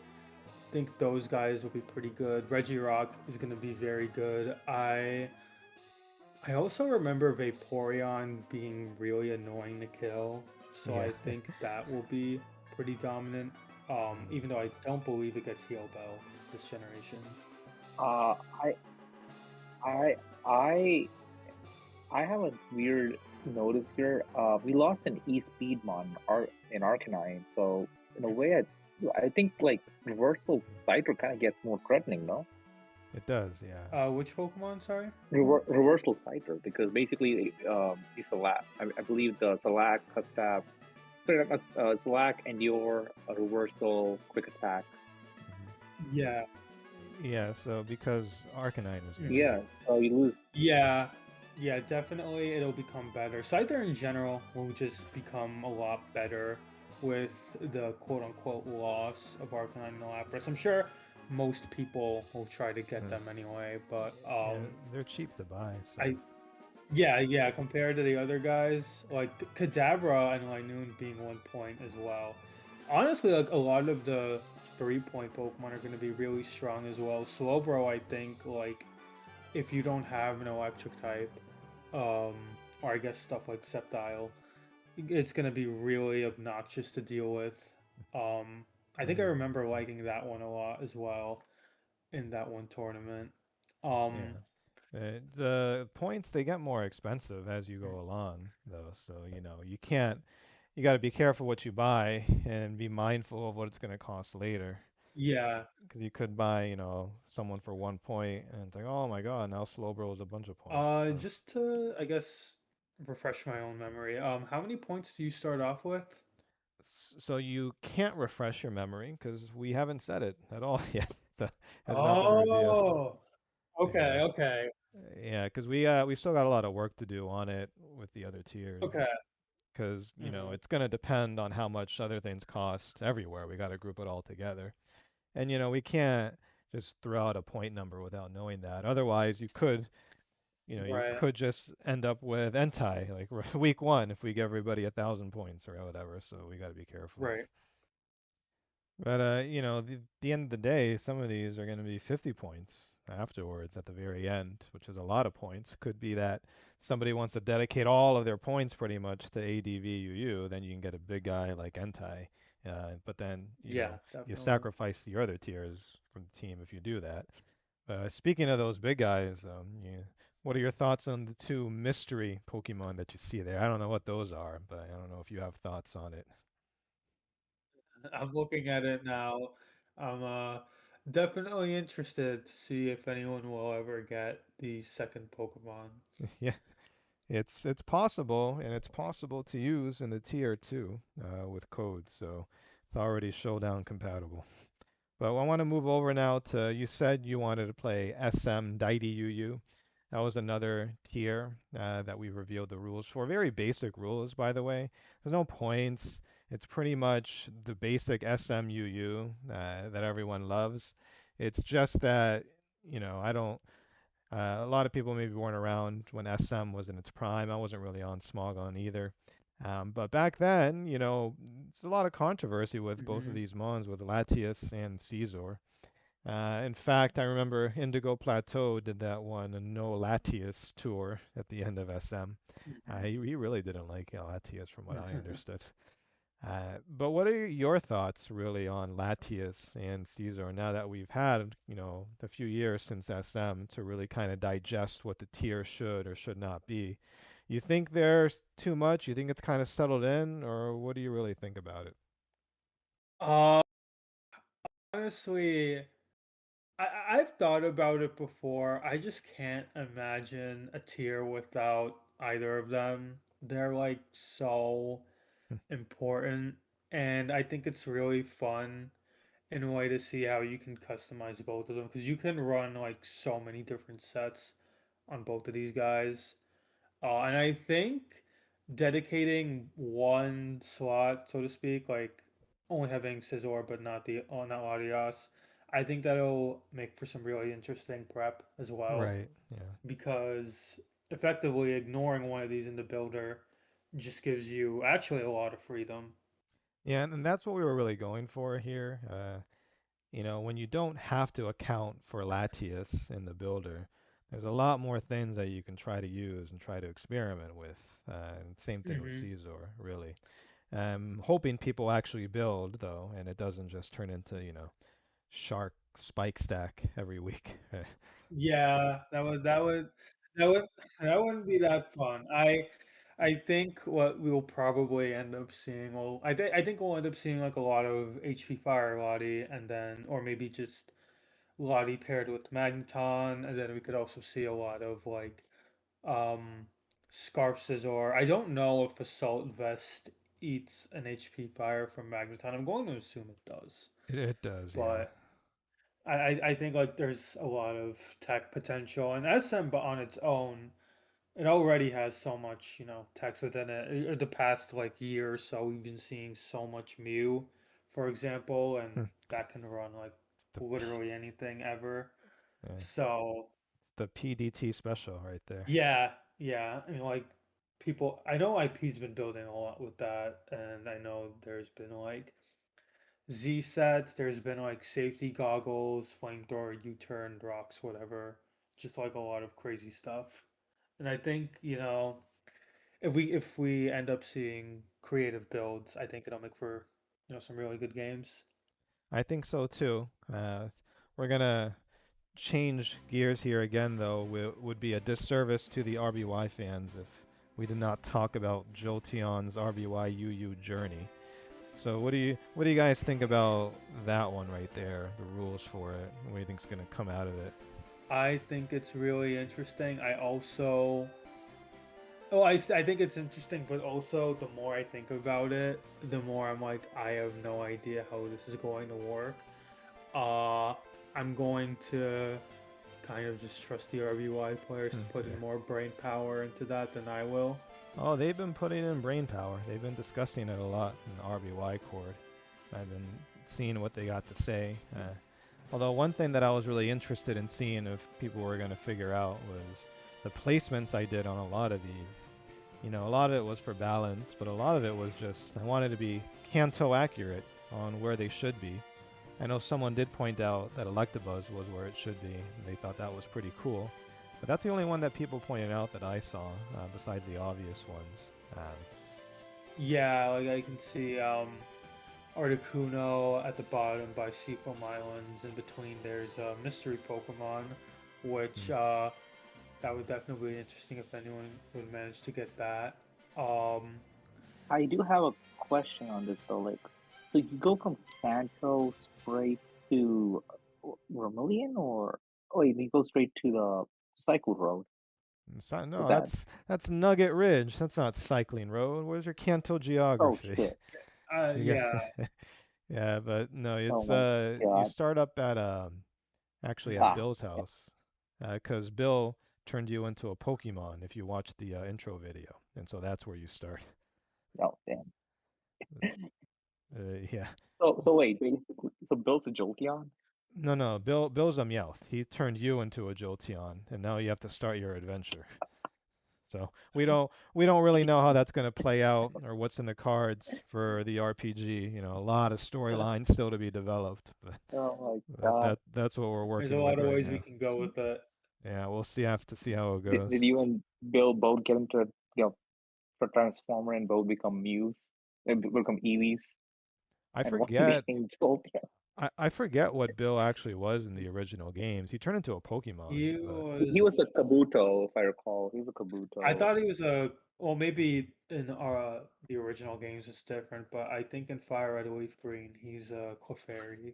[SPEAKER 2] think those guys will be pretty good. Reggie Rock is gonna be very good. I also remember Vaporeon being really annoying to kill, so
[SPEAKER 1] Yeah.
[SPEAKER 2] I think that will be pretty dominant.
[SPEAKER 1] Mm.
[SPEAKER 2] Even though I don't believe it gets heal bell this generation.
[SPEAKER 4] Uh, I I I I have a weird notice here. We lost an E-Speedmon in Arcanine, so in a way, I think like reversal Cypher kind of gets more threatening, no?
[SPEAKER 1] It does, yeah.
[SPEAKER 2] Which Pokemon? Sorry.
[SPEAKER 4] Reversal Cypher, because basically, it's a I believe the Salac, Custap, Salac, Endure, a reversal, quick attack.
[SPEAKER 1] Hmm.
[SPEAKER 2] Yeah.
[SPEAKER 1] Yeah, so because Arcanine is there.
[SPEAKER 2] Mhm.
[SPEAKER 4] Yeah, so you lose.
[SPEAKER 2] Yeah. Yeah, definitely it'll become better. Scyther in general will just become a lot better with the quote unquote loss of Arcanine and Lapras. I'm sure most people will try to get
[SPEAKER 1] Uh,
[SPEAKER 2] them anyway, but
[SPEAKER 1] yeah, they're cheap to buy, so.
[SPEAKER 2] I yeah, compared to the other guys, like Kadabra and Linoon being 1 point as well. Honestly, like a lot of the 3 point Pokemon are going to be really strong as well. Slowbro, I think, like if you don't have an electric type, um, or I guess stuff like Sceptile, it's going to be really obnoxious to deal with. I think I
[SPEAKER 1] Mm,
[SPEAKER 2] remember liking that one a lot as well in that one tournament.
[SPEAKER 1] yeah.
[SPEAKER 2] Um,
[SPEAKER 1] The points they get more expensive as you go along, though. So you can't. You got to be careful what you buy and be mindful of what it's going to cost later.
[SPEAKER 2] yeah,
[SPEAKER 1] Because you could buy, someone for 1 point, and it's like, oh my God, now Slowbro is a bunch of points. So
[SPEAKER 2] just to, I guess, refresh my own memory. How many points do you start off with?
[SPEAKER 1] So you can't refresh your memory because we haven't said it at all yet. That has not been revealed.
[SPEAKER 2] Oh, okay,
[SPEAKER 1] Yeah,
[SPEAKER 2] okay,
[SPEAKER 1] yeah, because we still got a lot of work to do on it with the other tiers.
[SPEAKER 2] okay.
[SPEAKER 1] Because
[SPEAKER 2] Hmm.
[SPEAKER 1] it's gonna depend on how much other things cost everywhere. We got to group it all together, and we can't just throw out a point number without knowing that. Otherwise, you
[SPEAKER 2] Right,
[SPEAKER 1] could just end up with entai like week one if we give everybody 1,000 points or whatever. So we got to be careful.
[SPEAKER 2] right.
[SPEAKER 1] But the end of the day, some of these are going to be 50 points afterwards at the very end, which is a lot of points. Could be that somebody wants to dedicate all of their points pretty much to ADVUU, then you can get a big guy like Entai. But then,
[SPEAKER 2] Yeah,
[SPEAKER 1] you
[SPEAKER 2] definitely.
[SPEAKER 1] sacrifice your other tiers from the team if you do that. Speaking of those big guys, what are your thoughts on the two mystery Pokemon that you see there? I don't know what those are, but I don't know if you have thoughts on it.
[SPEAKER 2] I'm looking at it now. I'm definitely interested to see if anyone will ever get the second Pokemon.
[SPEAKER 1] Yeah. It's possible, and it's possible to use in the tier too with codes, so it's already Showdown compatible. But I want to move over now to you said you wanted to play SM Daidi UU. That was another tier that we revealed the rules for. Very basic rules, by the way. There's no points. It's pretty much the basic SMUU that everyone loves. It's just that, I don't a lot of people maybe weren't around when SM was in its prime. I wasn't really on Smogon either. But back then, it's a lot of controversy with both of
[SPEAKER 2] Hmm.
[SPEAKER 1] these mons, with Latias and Caesar. In fact, I remember Indigo Plateau did that one, a no Latias tour at the end of SM. He really didn't like Latias, from what I
[SPEAKER 2] Hmm.
[SPEAKER 1] understood. But what are your thoughts really on Latius and Caesar now that we've had, a few years since SM to really kind of digest what the tier should or should not be? You think there's too much? You think it's kind of settled in, or what do you really think about it?
[SPEAKER 2] Uh, honestly, I've thought about it before. I just can't imagine a tier without either of them. They're like so important, and I think it's really fun in a way to see how you can customize both of them because you can run like so many different sets on both of these guys. And I think dedicating one slot, so to speak, like only having Scizor but not Latias, I think that'll make for some really interesting prep as well
[SPEAKER 1] Right. Yeah.
[SPEAKER 2] because effectively ignoring one of these in the builder just gives you actually a lot of freedom.
[SPEAKER 1] Yeah, and that's what we were really going for here. When you don't have to account for Latius in the builder, there's a lot more things that you can try to use and try to experiment with. And same thing with
[SPEAKER 2] Hmm.
[SPEAKER 1] Caesar, really. Hoping people actually build though, and it doesn't just turn into, shark spike stack every week.
[SPEAKER 2] Yeah, that would that wouldn't be that fun. I think what we will probably end up seeing, well, I think we'll end up seeing like a lot of HP Fire Lottie, and then or maybe just Lottie paired with Magneton, and then we could also see a lot of like um Scarf Scizor. I don't know if Assault Vest eats an HP Fire from Magneton. I'm going to assume it does,
[SPEAKER 1] It does, yeah.
[SPEAKER 2] but I think like there's a lot of tech potential, and SM but on its own, it already has so much, text within it. The past like year or so, we've been seeing so much Mew, for example, and
[SPEAKER 1] Hmm.
[SPEAKER 2] that can run like
[SPEAKER 1] The P,
[SPEAKER 2] literally anything ever.
[SPEAKER 1] yeah.
[SPEAKER 2] So
[SPEAKER 1] The PDT special right there.
[SPEAKER 2] yeah, yeah, I mean like people, I know IP's been building a lot with that, and I know there's been like Z sets. There's been like safety goggles, flamethrower, U-turn, rocks, whatever. Just like a lot of crazy stuff. And I think, if we end up seeing creative builds, I think it'll make for, some really good games.
[SPEAKER 1] I think so too. We're gonna change gears here again, though. Would be a disservice to the RBY fans if we did not talk about Jolteon's RBY UU journey. So what do you guys think about that one right there? The rules for it. What do you think's gonna come out of it?
[SPEAKER 2] I think it's really interesting. I also I think it's interesting, but also the more I think about it, the more I'm like, I have no idea how this is going to work. Uh, I'm going to kind of just trust the RBY players to put
[SPEAKER 1] Yeah.
[SPEAKER 2] in more brain power into that than I will.
[SPEAKER 1] Oh, they've been putting in brain power. They've been discussing it a lot in the RBY Cord. I've been seeing what they got to say. Although one thing that I was really interested in seeing if people were going to figure out was the placements I did on a lot of these. You know, a lot of it was for balance, but a lot of it was just I wanted to be Kanto accurate on where they should be. I know someone did point out that Electabuzz was where it should be, and they thought that was pretty cool. But that's the only one that people pointed out that I saw, besides the obvious ones.
[SPEAKER 2] Yeah, like I can see Articuno at the bottom by Seafoam Islands. In between, there's a mystery Pokemon, which
[SPEAKER 1] Hmm.
[SPEAKER 2] that would definitely be interesting if anyone would manage to get that. Um,
[SPEAKER 4] I do have a question on this though. Like, so you go from Kanto straight to Vermilion, or wait, you go straight to the Cycle Road? Is
[SPEAKER 1] No,
[SPEAKER 4] that?
[SPEAKER 1] that's Nugget Ridge. That's not Cycling Road. Where's your Kanto
[SPEAKER 4] Oh
[SPEAKER 1] geography?
[SPEAKER 4] shit!
[SPEAKER 1] You
[SPEAKER 2] yeah,
[SPEAKER 1] got yeah, but no,
[SPEAKER 4] Oh
[SPEAKER 1] it's
[SPEAKER 4] my
[SPEAKER 1] you
[SPEAKER 4] god!
[SPEAKER 1] start up at actually at
[SPEAKER 4] Ah,
[SPEAKER 1] Bill's house, because Bill turned you into a Pokemon if you watch the intro video, and so that's where you start.
[SPEAKER 4] no, damn.
[SPEAKER 1] Yeah.
[SPEAKER 4] So wait, basically, so built a Jolteon?
[SPEAKER 1] No, Bill's a Meowth. He turned you into a Jolteon, and now you have to start your adventure. So we don't really know how that's going to play out or what's in the cards for the RPG. You know, a lot of storylines still to be developed, but
[SPEAKER 4] Oh my
[SPEAKER 1] that,
[SPEAKER 4] god!
[SPEAKER 1] that that's what we're
[SPEAKER 2] there's a
[SPEAKER 1] working
[SPEAKER 2] lot
[SPEAKER 1] with
[SPEAKER 2] of
[SPEAKER 1] right
[SPEAKER 2] ways we
[SPEAKER 1] now.
[SPEAKER 2] can go with it.
[SPEAKER 1] Yeah, we'll see. Have to see how it
[SPEAKER 4] Did,
[SPEAKER 1] goes.
[SPEAKER 4] did you and Bill both get into for Transformer and both become Mews and become Eevees,
[SPEAKER 1] I
[SPEAKER 4] and one
[SPEAKER 1] forget.
[SPEAKER 4] became Jolteon?
[SPEAKER 1] I forget what Bill actually was in the original games. He turned into a Pokemon,
[SPEAKER 2] He
[SPEAKER 1] but
[SPEAKER 4] He
[SPEAKER 2] was.
[SPEAKER 4] was a Kabuto, if I recall. He was a
[SPEAKER 2] I
[SPEAKER 4] Kabuto.
[SPEAKER 2] thought he was a. Well, maybe in the original games it's different, but I think in Fire Red Leaf Green he's a Clefairy.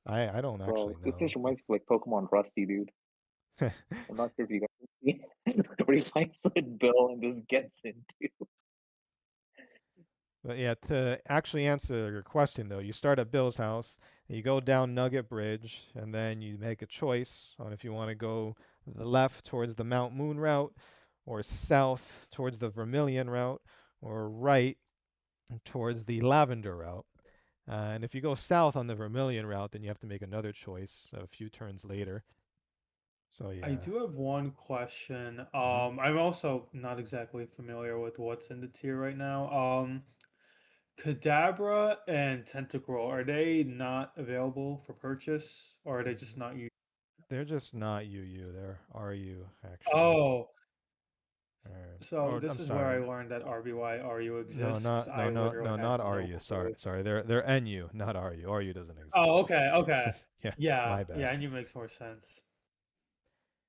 [SPEAKER 1] I don't actually
[SPEAKER 4] Bro, this
[SPEAKER 1] know.
[SPEAKER 4] just reminds me of like Pokemon Rusty, dude. I'm not sure if you guys see where he fights with Bill and just gets into.
[SPEAKER 1] But yeah, to actually answer your question though, you start at Bill's house, you go down Nugget Bridge, and then you make a choice on if you want to go the left towards the Mount Moon route, or south towards the Vermilion route, or right towards the Lavender route. And if you go south on the Vermilion route, then you have to make another choice a few turns later. So
[SPEAKER 2] I
[SPEAKER 1] yeah.
[SPEAKER 2] do have one question.
[SPEAKER 1] Hmm.
[SPEAKER 2] I'm also not exactly familiar with what's in the tier right now. Kadabra and Tentacruel, are they not available for purchase, or are they just not used?
[SPEAKER 1] They're just not UU, they're RU actually.
[SPEAKER 2] Oh, so
[SPEAKER 1] Or
[SPEAKER 2] this
[SPEAKER 1] I'm
[SPEAKER 2] is where I
[SPEAKER 1] sorry.
[SPEAKER 2] learned that RBY RU
[SPEAKER 1] No,
[SPEAKER 2] exists because
[SPEAKER 1] not no
[SPEAKER 2] I
[SPEAKER 1] no
[SPEAKER 2] literally
[SPEAKER 1] no
[SPEAKER 2] had
[SPEAKER 1] not
[SPEAKER 2] no
[SPEAKER 1] RU.
[SPEAKER 2] clue.
[SPEAKER 1] Sorry. They're NU, not RU. RU doesn't
[SPEAKER 2] Oh,
[SPEAKER 1] exist.
[SPEAKER 2] okay, okay.
[SPEAKER 1] Yeah,
[SPEAKER 2] Yeah,
[SPEAKER 1] my
[SPEAKER 2] yeah,
[SPEAKER 1] bad.
[SPEAKER 2] and you makes more sense.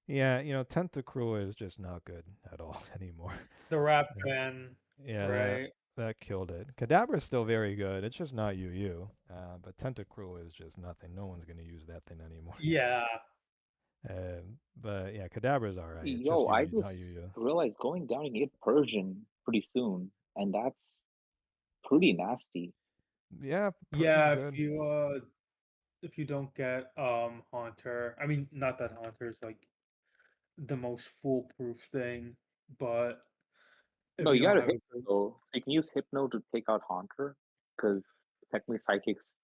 [SPEAKER 1] Yeah, Tentacruel is just not good at all anymore.
[SPEAKER 2] The rap
[SPEAKER 1] Uh,
[SPEAKER 2] fan,
[SPEAKER 1] yeah, that
[SPEAKER 2] right?
[SPEAKER 1] that killed it. Kadabra is still very good. It's just not UU. But Tentacruel is just nothing. No one's gonna use that thing anymore.
[SPEAKER 2] Yeah,
[SPEAKER 1] But yeah, Kadabra's alright. It's just
[SPEAKER 4] Yo, I
[SPEAKER 1] UU, not
[SPEAKER 4] just
[SPEAKER 1] UU.
[SPEAKER 4] realized going down you get Persian pretty soon, and that's pretty nasty.
[SPEAKER 1] Yeah, Persian's
[SPEAKER 2] yeah.
[SPEAKER 1] good.
[SPEAKER 2] If you don't get Haunter, I mean, not that Haunter is like the most foolproof thing, but
[SPEAKER 4] No,
[SPEAKER 2] if you
[SPEAKER 4] you
[SPEAKER 2] don't
[SPEAKER 4] gotta
[SPEAKER 2] have
[SPEAKER 4] hit
[SPEAKER 2] a good,
[SPEAKER 4] though. So you can use Hypno to take out Haunter, because technically Psychics,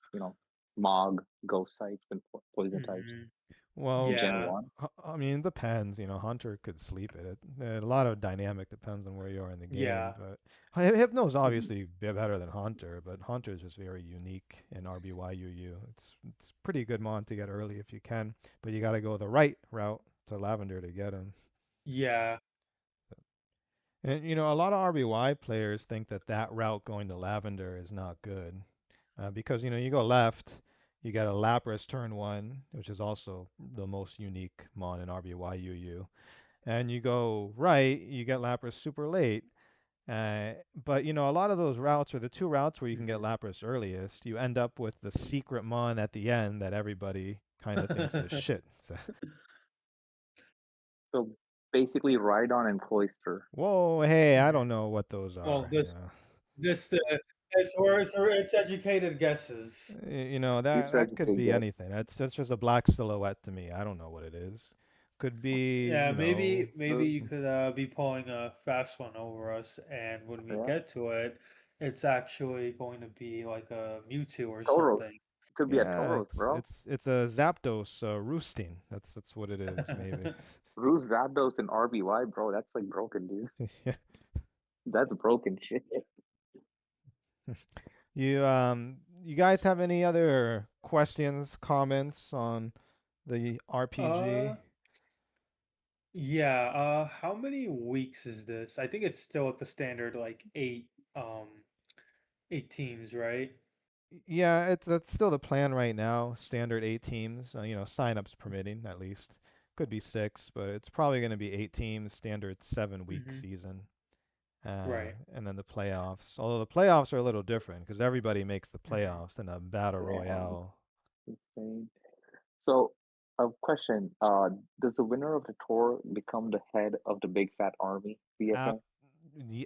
[SPEAKER 4] Mog, Ghost types, and Poison types
[SPEAKER 2] Mhm.
[SPEAKER 1] Well,
[SPEAKER 4] in Gen
[SPEAKER 2] Yeah,
[SPEAKER 4] 1.
[SPEAKER 1] I mean, it depends. Hunter could sleep it. A lot of dynamic depends on where you are in the game.
[SPEAKER 2] yeah,
[SPEAKER 1] But Hypno's obviously better than Haunter, but Haunter is just very unique in RBY UU. It's pretty good mon to get early if you can, but you got to go the right route to Lavender to get him.
[SPEAKER 2] yeah.
[SPEAKER 1] And a lot of RBY players think that that route going to Lavender is not good, because you go left, you got a Lapras turn one, which is also the most unique mon in RBY UU. And you go right, you get Lapras super late. But a lot of those routes are the two routes where you can get
[SPEAKER 2] Mhm.
[SPEAKER 1] Lapras earliest. You end up with the secret mon at the end that everybody kind of thinks is shit. So
[SPEAKER 4] So basically Rhydon and Cloyster.
[SPEAKER 1] Whoa, hey, I
[SPEAKER 2] Mhm.
[SPEAKER 1] don't know what those
[SPEAKER 2] Well,
[SPEAKER 1] are.
[SPEAKER 2] this it's educated guesses.
[SPEAKER 1] You know
[SPEAKER 4] These
[SPEAKER 1] that
[SPEAKER 4] are
[SPEAKER 1] that could
[SPEAKER 4] educated
[SPEAKER 1] be
[SPEAKER 4] guess.
[SPEAKER 1] anything. That's just a black silhouette to me. I don't know what it is. Could be,
[SPEAKER 2] Yeah,
[SPEAKER 1] you know,
[SPEAKER 2] maybe
[SPEAKER 4] Uh,
[SPEAKER 2] you could be pulling a fast one over us, and when we
[SPEAKER 4] yeah,
[SPEAKER 2] get to it, it's actually going to be like a Mewtwo or something.
[SPEAKER 4] Tauros. Could be a
[SPEAKER 1] yeah,
[SPEAKER 4] Tauros,
[SPEAKER 1] it's
[SPEAKER 4] bro.
[SPEAKER 1] it's it's a Zapdos roosting. That's what it is, maybe.
[SPEAKER 4] Ruse Zapdos and RBY, bro. That's like broken, dude.
[SPEAKER 1] Yeah.
[SPEAKER 4] That's broken shit.
[SPEAKER 1] You guys have any other questions, comments on the RPG?
[SPEAKER 2] Uh, yeah. How many weeks is this? I think it's still at the standard like eight teams, right?
[SPEAKER 1] Yeah, that's still the plan right now. Standard 8 teams, signups permitting at least. Could be 6, but it's probably going to be 8 teams, standard 7 week
[SPEAKER 2] Mm-hmm.
[SPEAKER 1] season.
[SPEAKER 2] Right.
[SPEAKER 1] And then the playoffs. Although the playoffs are a little different because everybody makes the
[SPEAKER 2] Mm-hmm.
[SPEAKER 1] playoffs in a battle
[SPEAKER 4] Damn,
[SPEAKER 1] royale.
[SPEAKER 4] insane. So, a question. Does the winner of the tour become the head of the Big Fat Army,
[SPEAKER 1] Uh,
[SPEAKER 4] BFA?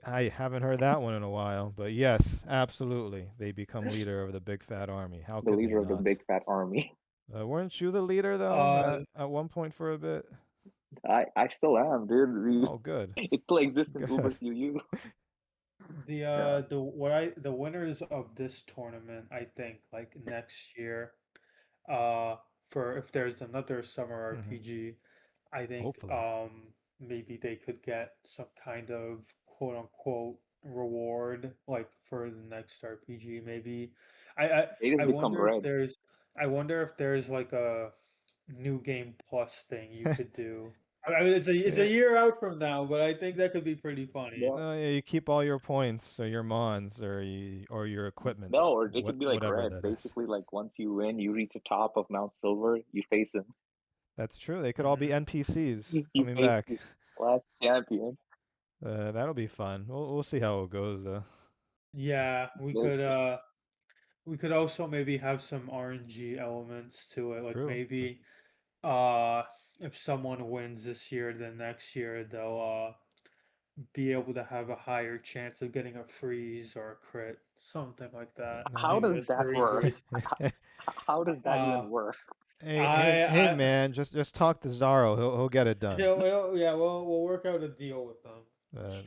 [SPEAKER 1] I haven't heard that one in a while, but yes, absolutely. They become leader of the big fat army. How
[SPEAKER 4] The
[SPEAKER 1] could they
[SPEAKER 4] leader of the
[SPEAKER 1] not?
[SPEAKER 4] Big Fat Army.
[SPEAKER 1] Weren't you the leader though
[SPEAKER 2] Uh,
[SPEAKER 1] at one point for a bit?
[SPEAKER 4] I still am, dude.
[SPEAKER 1] Oh, good.
[SPEAKER 4] It still exists in
[SPEAKER 1] Good.
[SPEAKER 4] Ubers UU. Yeah.
[SPEAKER 2] the winners of this tournament, I think, like next year, uh, for if there's another summer
[SPEAKER 1] Hmm.
[SPEAKER 2] RPG, I think
[SPEAKER 1] Hopefully.
[SPEAKER 2] maybe they could get some kind of quote unquote reward like for the next RPG. Maybe I I,
[SPEAKER 4] They just
[SPEAKER 2] I
[SPEAKER 4] become
[SPEAKER 2] wonder if
[SPEAKER 4] red.
[SPEAKER 2] there's like a new game plus thing you could do. I mean, it's a
[SPEAKER 1] Yeah.
[SPEAKER 2] year out from now, but I think that could be pretty funny.
[SPEAKER 4] No,
[SPEAKER 1] Yeah, you keep all your points or your mons or your equipment,
[SPEAKER 4] no, or they could be like
[SPEAKER 1] whatever
[SPEAKER 4] red.
[SPEAKER 1] that is.
[SPEAKER 4] Basically, like once you win, you reach the top of Mount Silver, you face him.
[SPEAKER 1] That's true. They could all be
[SPEAKER 2] Hmm.
[SPEAKER 1] NPCs
[SPEAKER 4] You
[SPEAKER 1] coming
[SPEAKER 4] face
[SPEAKER 1] back.
[SPEAKER 4] the last champion.
[SPEAKER 1] That'll be fun. We'll see how it goes though.
[SPEAKER 2] Yeah,
[SPEAKER 4] Yes.
[SPEAKER 2] we could also maybe have some RNG elements to it. Like
[SPEAKER 1] True.
[SPEAKER 2] maybe uh if someone wins this year, then next year they'll be able to have a higher chance of getting a freeze or a crit, something like that.
[SPEAKER 4] How
[SPEAKER 1] Uh,
[SPEAKER 2] Maybe
[SPEAKER 4] does
[SPEAKER 2] that's
[SPEAKER 4] that
[SPEAKER 2] very
[SPEAKER 4] work?
[SPEAKER 2] crazy.
[SPEAKER 4] How does that
[SPEAKER 2] Uh
[SPEAKER 4] even work?
[SPEAKER 1] hey
[SPEAKER 2] I
[SPEAKER 1] man, just talk to Zaro. He'll get it done.
[SPEAKER 2] yeah, we'll work out a deal with them.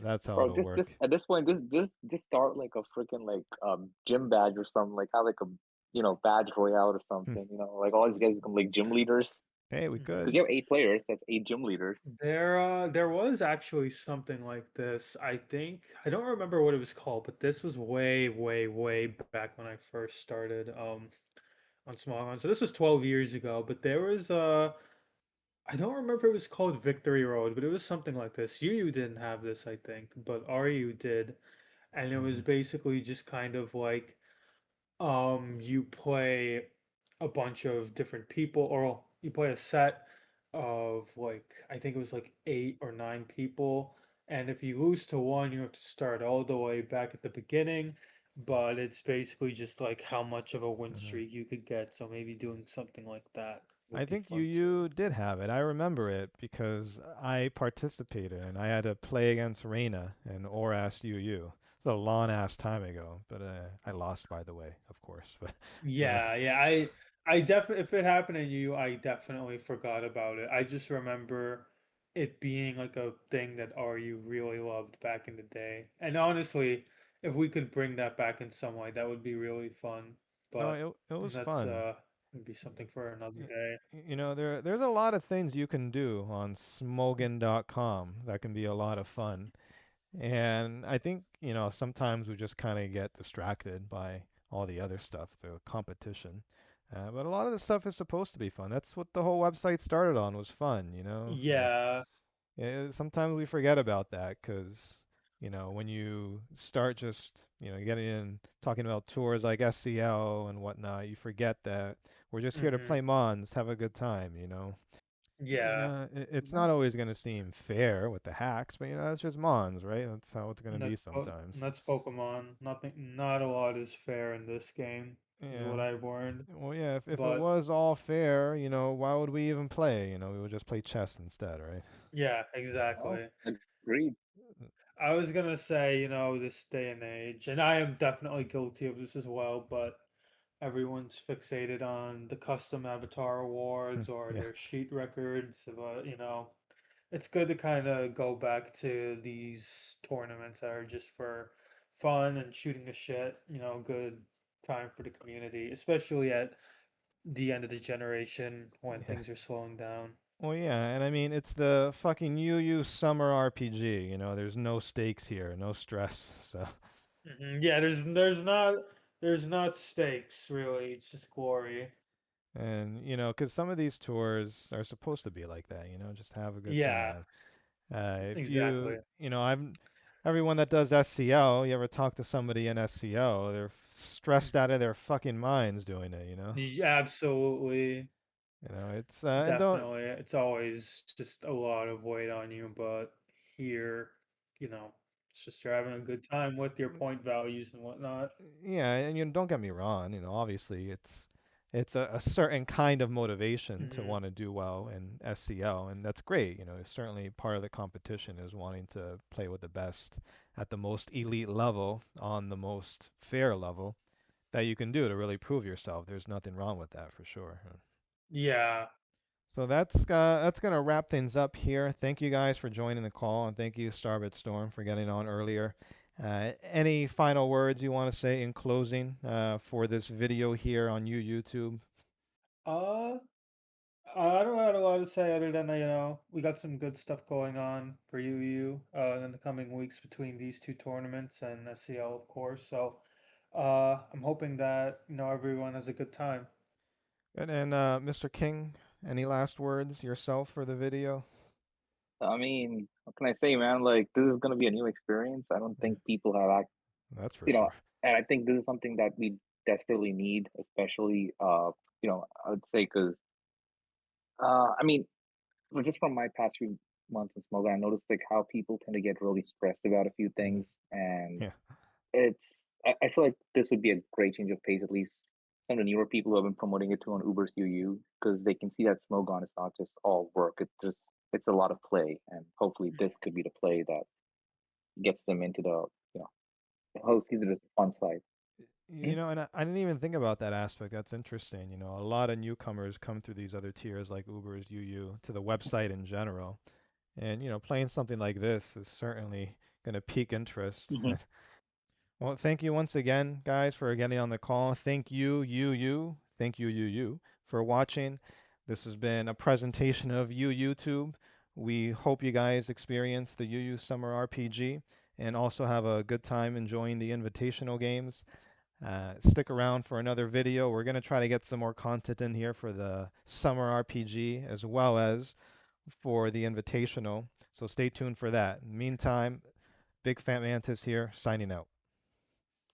[SPEAKER 1] That's how
[SPEAKER 4] Bro,
[SPEAKER 1] it'll
[SPEAKER 4] just
[SPEAKER 1] work.
[SPEAKER 4] at this point, just start like a freaking like gym badge or something. Like have like a badge royale or
[SPEAKER 1] Hmm.
[SPEAKER 4] something. Like all these guys become like gym leaders
[SPEAKER 1] Hey, we
[SPEAKER 2] Mhm.
[SPEAKER 4] because
[SPEAKER 1] could.
[SPEAKER 4] you have 8 players. That's 8 gym leaders.
[SPEAKER 2] There was actually something like this. I think I don't remember what it was called, but this was way back when I first started on Smallhound. So this was 12 years ago, but there was I don't remember if it was called Victory Road, but it was something like this. UU didn't have this, I think, but RU did, and it was
[SPEAKER 1] Hmm.
[SPEAKER 2] basically just kind of like you play a bunch of different people, or you play a set of like I think it was like 8 or 9 people, and if you lose to one, you have to start all the way back at the beginning. But it's basically just like how much of a win
[SPEAKER 1] Hmm.
[SPEAKER 2] streak you could get. So maybe doing something like that
[SPEAKER 1] I
[SPEAKER 2] would be
[SPEAKER 1] think
[SPEAKER 2] fun too.
[SPEAKER 1] you did have it. I remember it because I participated and I had to play against Reina and Orast UU. It's a long ass time ago, but I lost by the way, of course. But
[SPEAKER 2] Yeah, I definitely if it happened to you, I definitely forgot about it. I just remember it being like a thing that RU really loved back in the day. And honestly, if we could bring that back in some way, that would be really fun.
[SPEAKER 1] no,
[SPEAKER 2] But
[SPEAKER 1] it was
[SPEAKER 2] that's
[SPEAKER 1] fun.
[SPEAKER 2] would be something for another
[SPEAKER 1] Y-
[SPEAKER 2] day.
[SPEAKER 1] there's a lot of things you can do on smogan.com that can be a lot of fun. And I think, sometimes we just kind of get distracted by all the other stuff, the competition. But a lot of the stuff is supposed to be fun. That's what the whole website started on, was fun.
[SPEAKER 2] Yeah.
[SPEAKER 1] Sometimes we forget about that because, when you start just, getting in, talking about tours like SCL and whatnot, you forget that we're just here to
[SPEAKER 2] Hmm.
[SPEAKER 1] play Mons, have a good time.
[SPEAKER 2] Yeah.
[SPEAKER 1] It's not always going to seem fair with the hacks, but it's just Mons, right? That's how it's going to be sometimes.
[SPEAKER 2] That's Pokemon. Nothing not a lot is fair in this game. is
[SPEAKER 1] Yeah.
[SPEAKER 2] what I've learned.
[SPEAKER 1] Well, yeah, if it
[SPEAKER 2] But
[SPEAKER 1] was all fair, why would we even play? We would just play chess instead, right?
[SPEAKER 2] yeah,
[SPEAKER 4] Oh,
[SPEAKER 2] exactly.
[SPEAKER 4] agreed.
[SPEAKER 2] I was gonna say, this day and age, and I am definitely guilty of this as well, but everyone's fixated on the custom avatar awards or
[SPEAKER 1] Yeah.
[SPEAKER 2] their sheet records, but it's good to kind of go back to these tournaments that are just for fun and shooting the shit, good time for the community, especially at the end of the generation when
[SPEAKER 1] Yeah.
[SPEAKER 2] things are slowing down.
[SPEAKER 1] Well, yeah, and I mean, it's the fucking UU summer RPG, there's no stakes here, no stress, so.
[SPEAKER 2] Yeah, there's not stakes really. It's just glory.
[SPEAKER 1] And, 'cause some of these tours are supposed to be like that, just have a good
[SPEAKER 2] Yeah,
[SPEAKER 1] time. If
[SPEAKER 2] exactly.
[SPEAKER 1] everyone that does SCL, you ever talk to somebody in SCL, they're stressed out
[SPEAKER 2] Mhm.
[SPEAKER 1] of their fucking minds doing it.
[SPEAKER 2] Absolutely,
[SPEAKER 1] It's, and don't,
[SPEAKER 2] definitely. It's always just a lot of weight on you, but here, you know, it's just you're having a good time with your point values and whatnot.
[SPEAKER 1] yeah, and don't get me wrong, obviously it's a certain kind of motivation to
[SPEAKER 2] Hmm.
[SPEAKER 1] want to do well in SCL, and that's great. It's certainly part of the competition is wanting to play with the best at the most elite level on the most fair level that you can do to really prove yourself. There's nothing wrong with that for sure.
[SPEAKER 2] Yeah.
[SPEAKER 1] So that's gonna wrap things up here. Thank you guys for joining the call, and thank you Starbit Storm for getting on earlier. Any final words you want to say in closing for this video here on YouTube?
[SPEAKER 2] Uh, I don't have a lot to say other than we got some good stuff going on for UU in the coming weeks between these two tournaments and SCL, of course. So, I'm hoping that everyone has a good time.
[SPEAKER 1] And Mr. King, any last words yourself for the video?
[SPEAKER 4] I mean, what can I say, man? Like, this is gonna be a new experience. I don't
[SPEAKER 1] Yeah,
[SPEAKER 4] think people have act,
[SPEAKER 1] that's for
[SPEAKER 4] you know,
[SPEAKER 1] sure.
[SPEAKER 4] and I think this is something that we desperately need, especially, I would say, because, I mean, just from my past few months in smoking, I noticed like how people tend to get really stressed about a few
[SPEAKER 1] Hmm.
[SPEAKER 4] things, and
[SPEAKER 1] Yeah.
[SPEAKER 4] I feel like this would be a great change of pace, at least some of the newer people who have been promoting it to on Uber's UU, because they can see that Smogon is not just all work. It's a lot of play, and hopefully this could be the play that gets them into you know the whole season is fun side. Mhm.
[SPEAKER 1] And I didn't even think about that aspect. That's interesting. A lot of newcomers come through these other tiers like Uber's UU to the website in general. And, playing something like this is certainly going to pique interest.
[SPEAKER 4] Mhm.
[SPEAKER 1] Well, thank you once again, guys, for getting on the call. Thank you, Thank you, for watching. This has been a presentation of YouTube. We hope you guys experience the UU Summer RPG and also have a good time enjoying the invitational games. Stick around for another video. We're going to try to get some more content in here for the Summer RPG as well as for the invitational. So stay tuned for that. In the meantime, Big Fat Mantis here, signing out.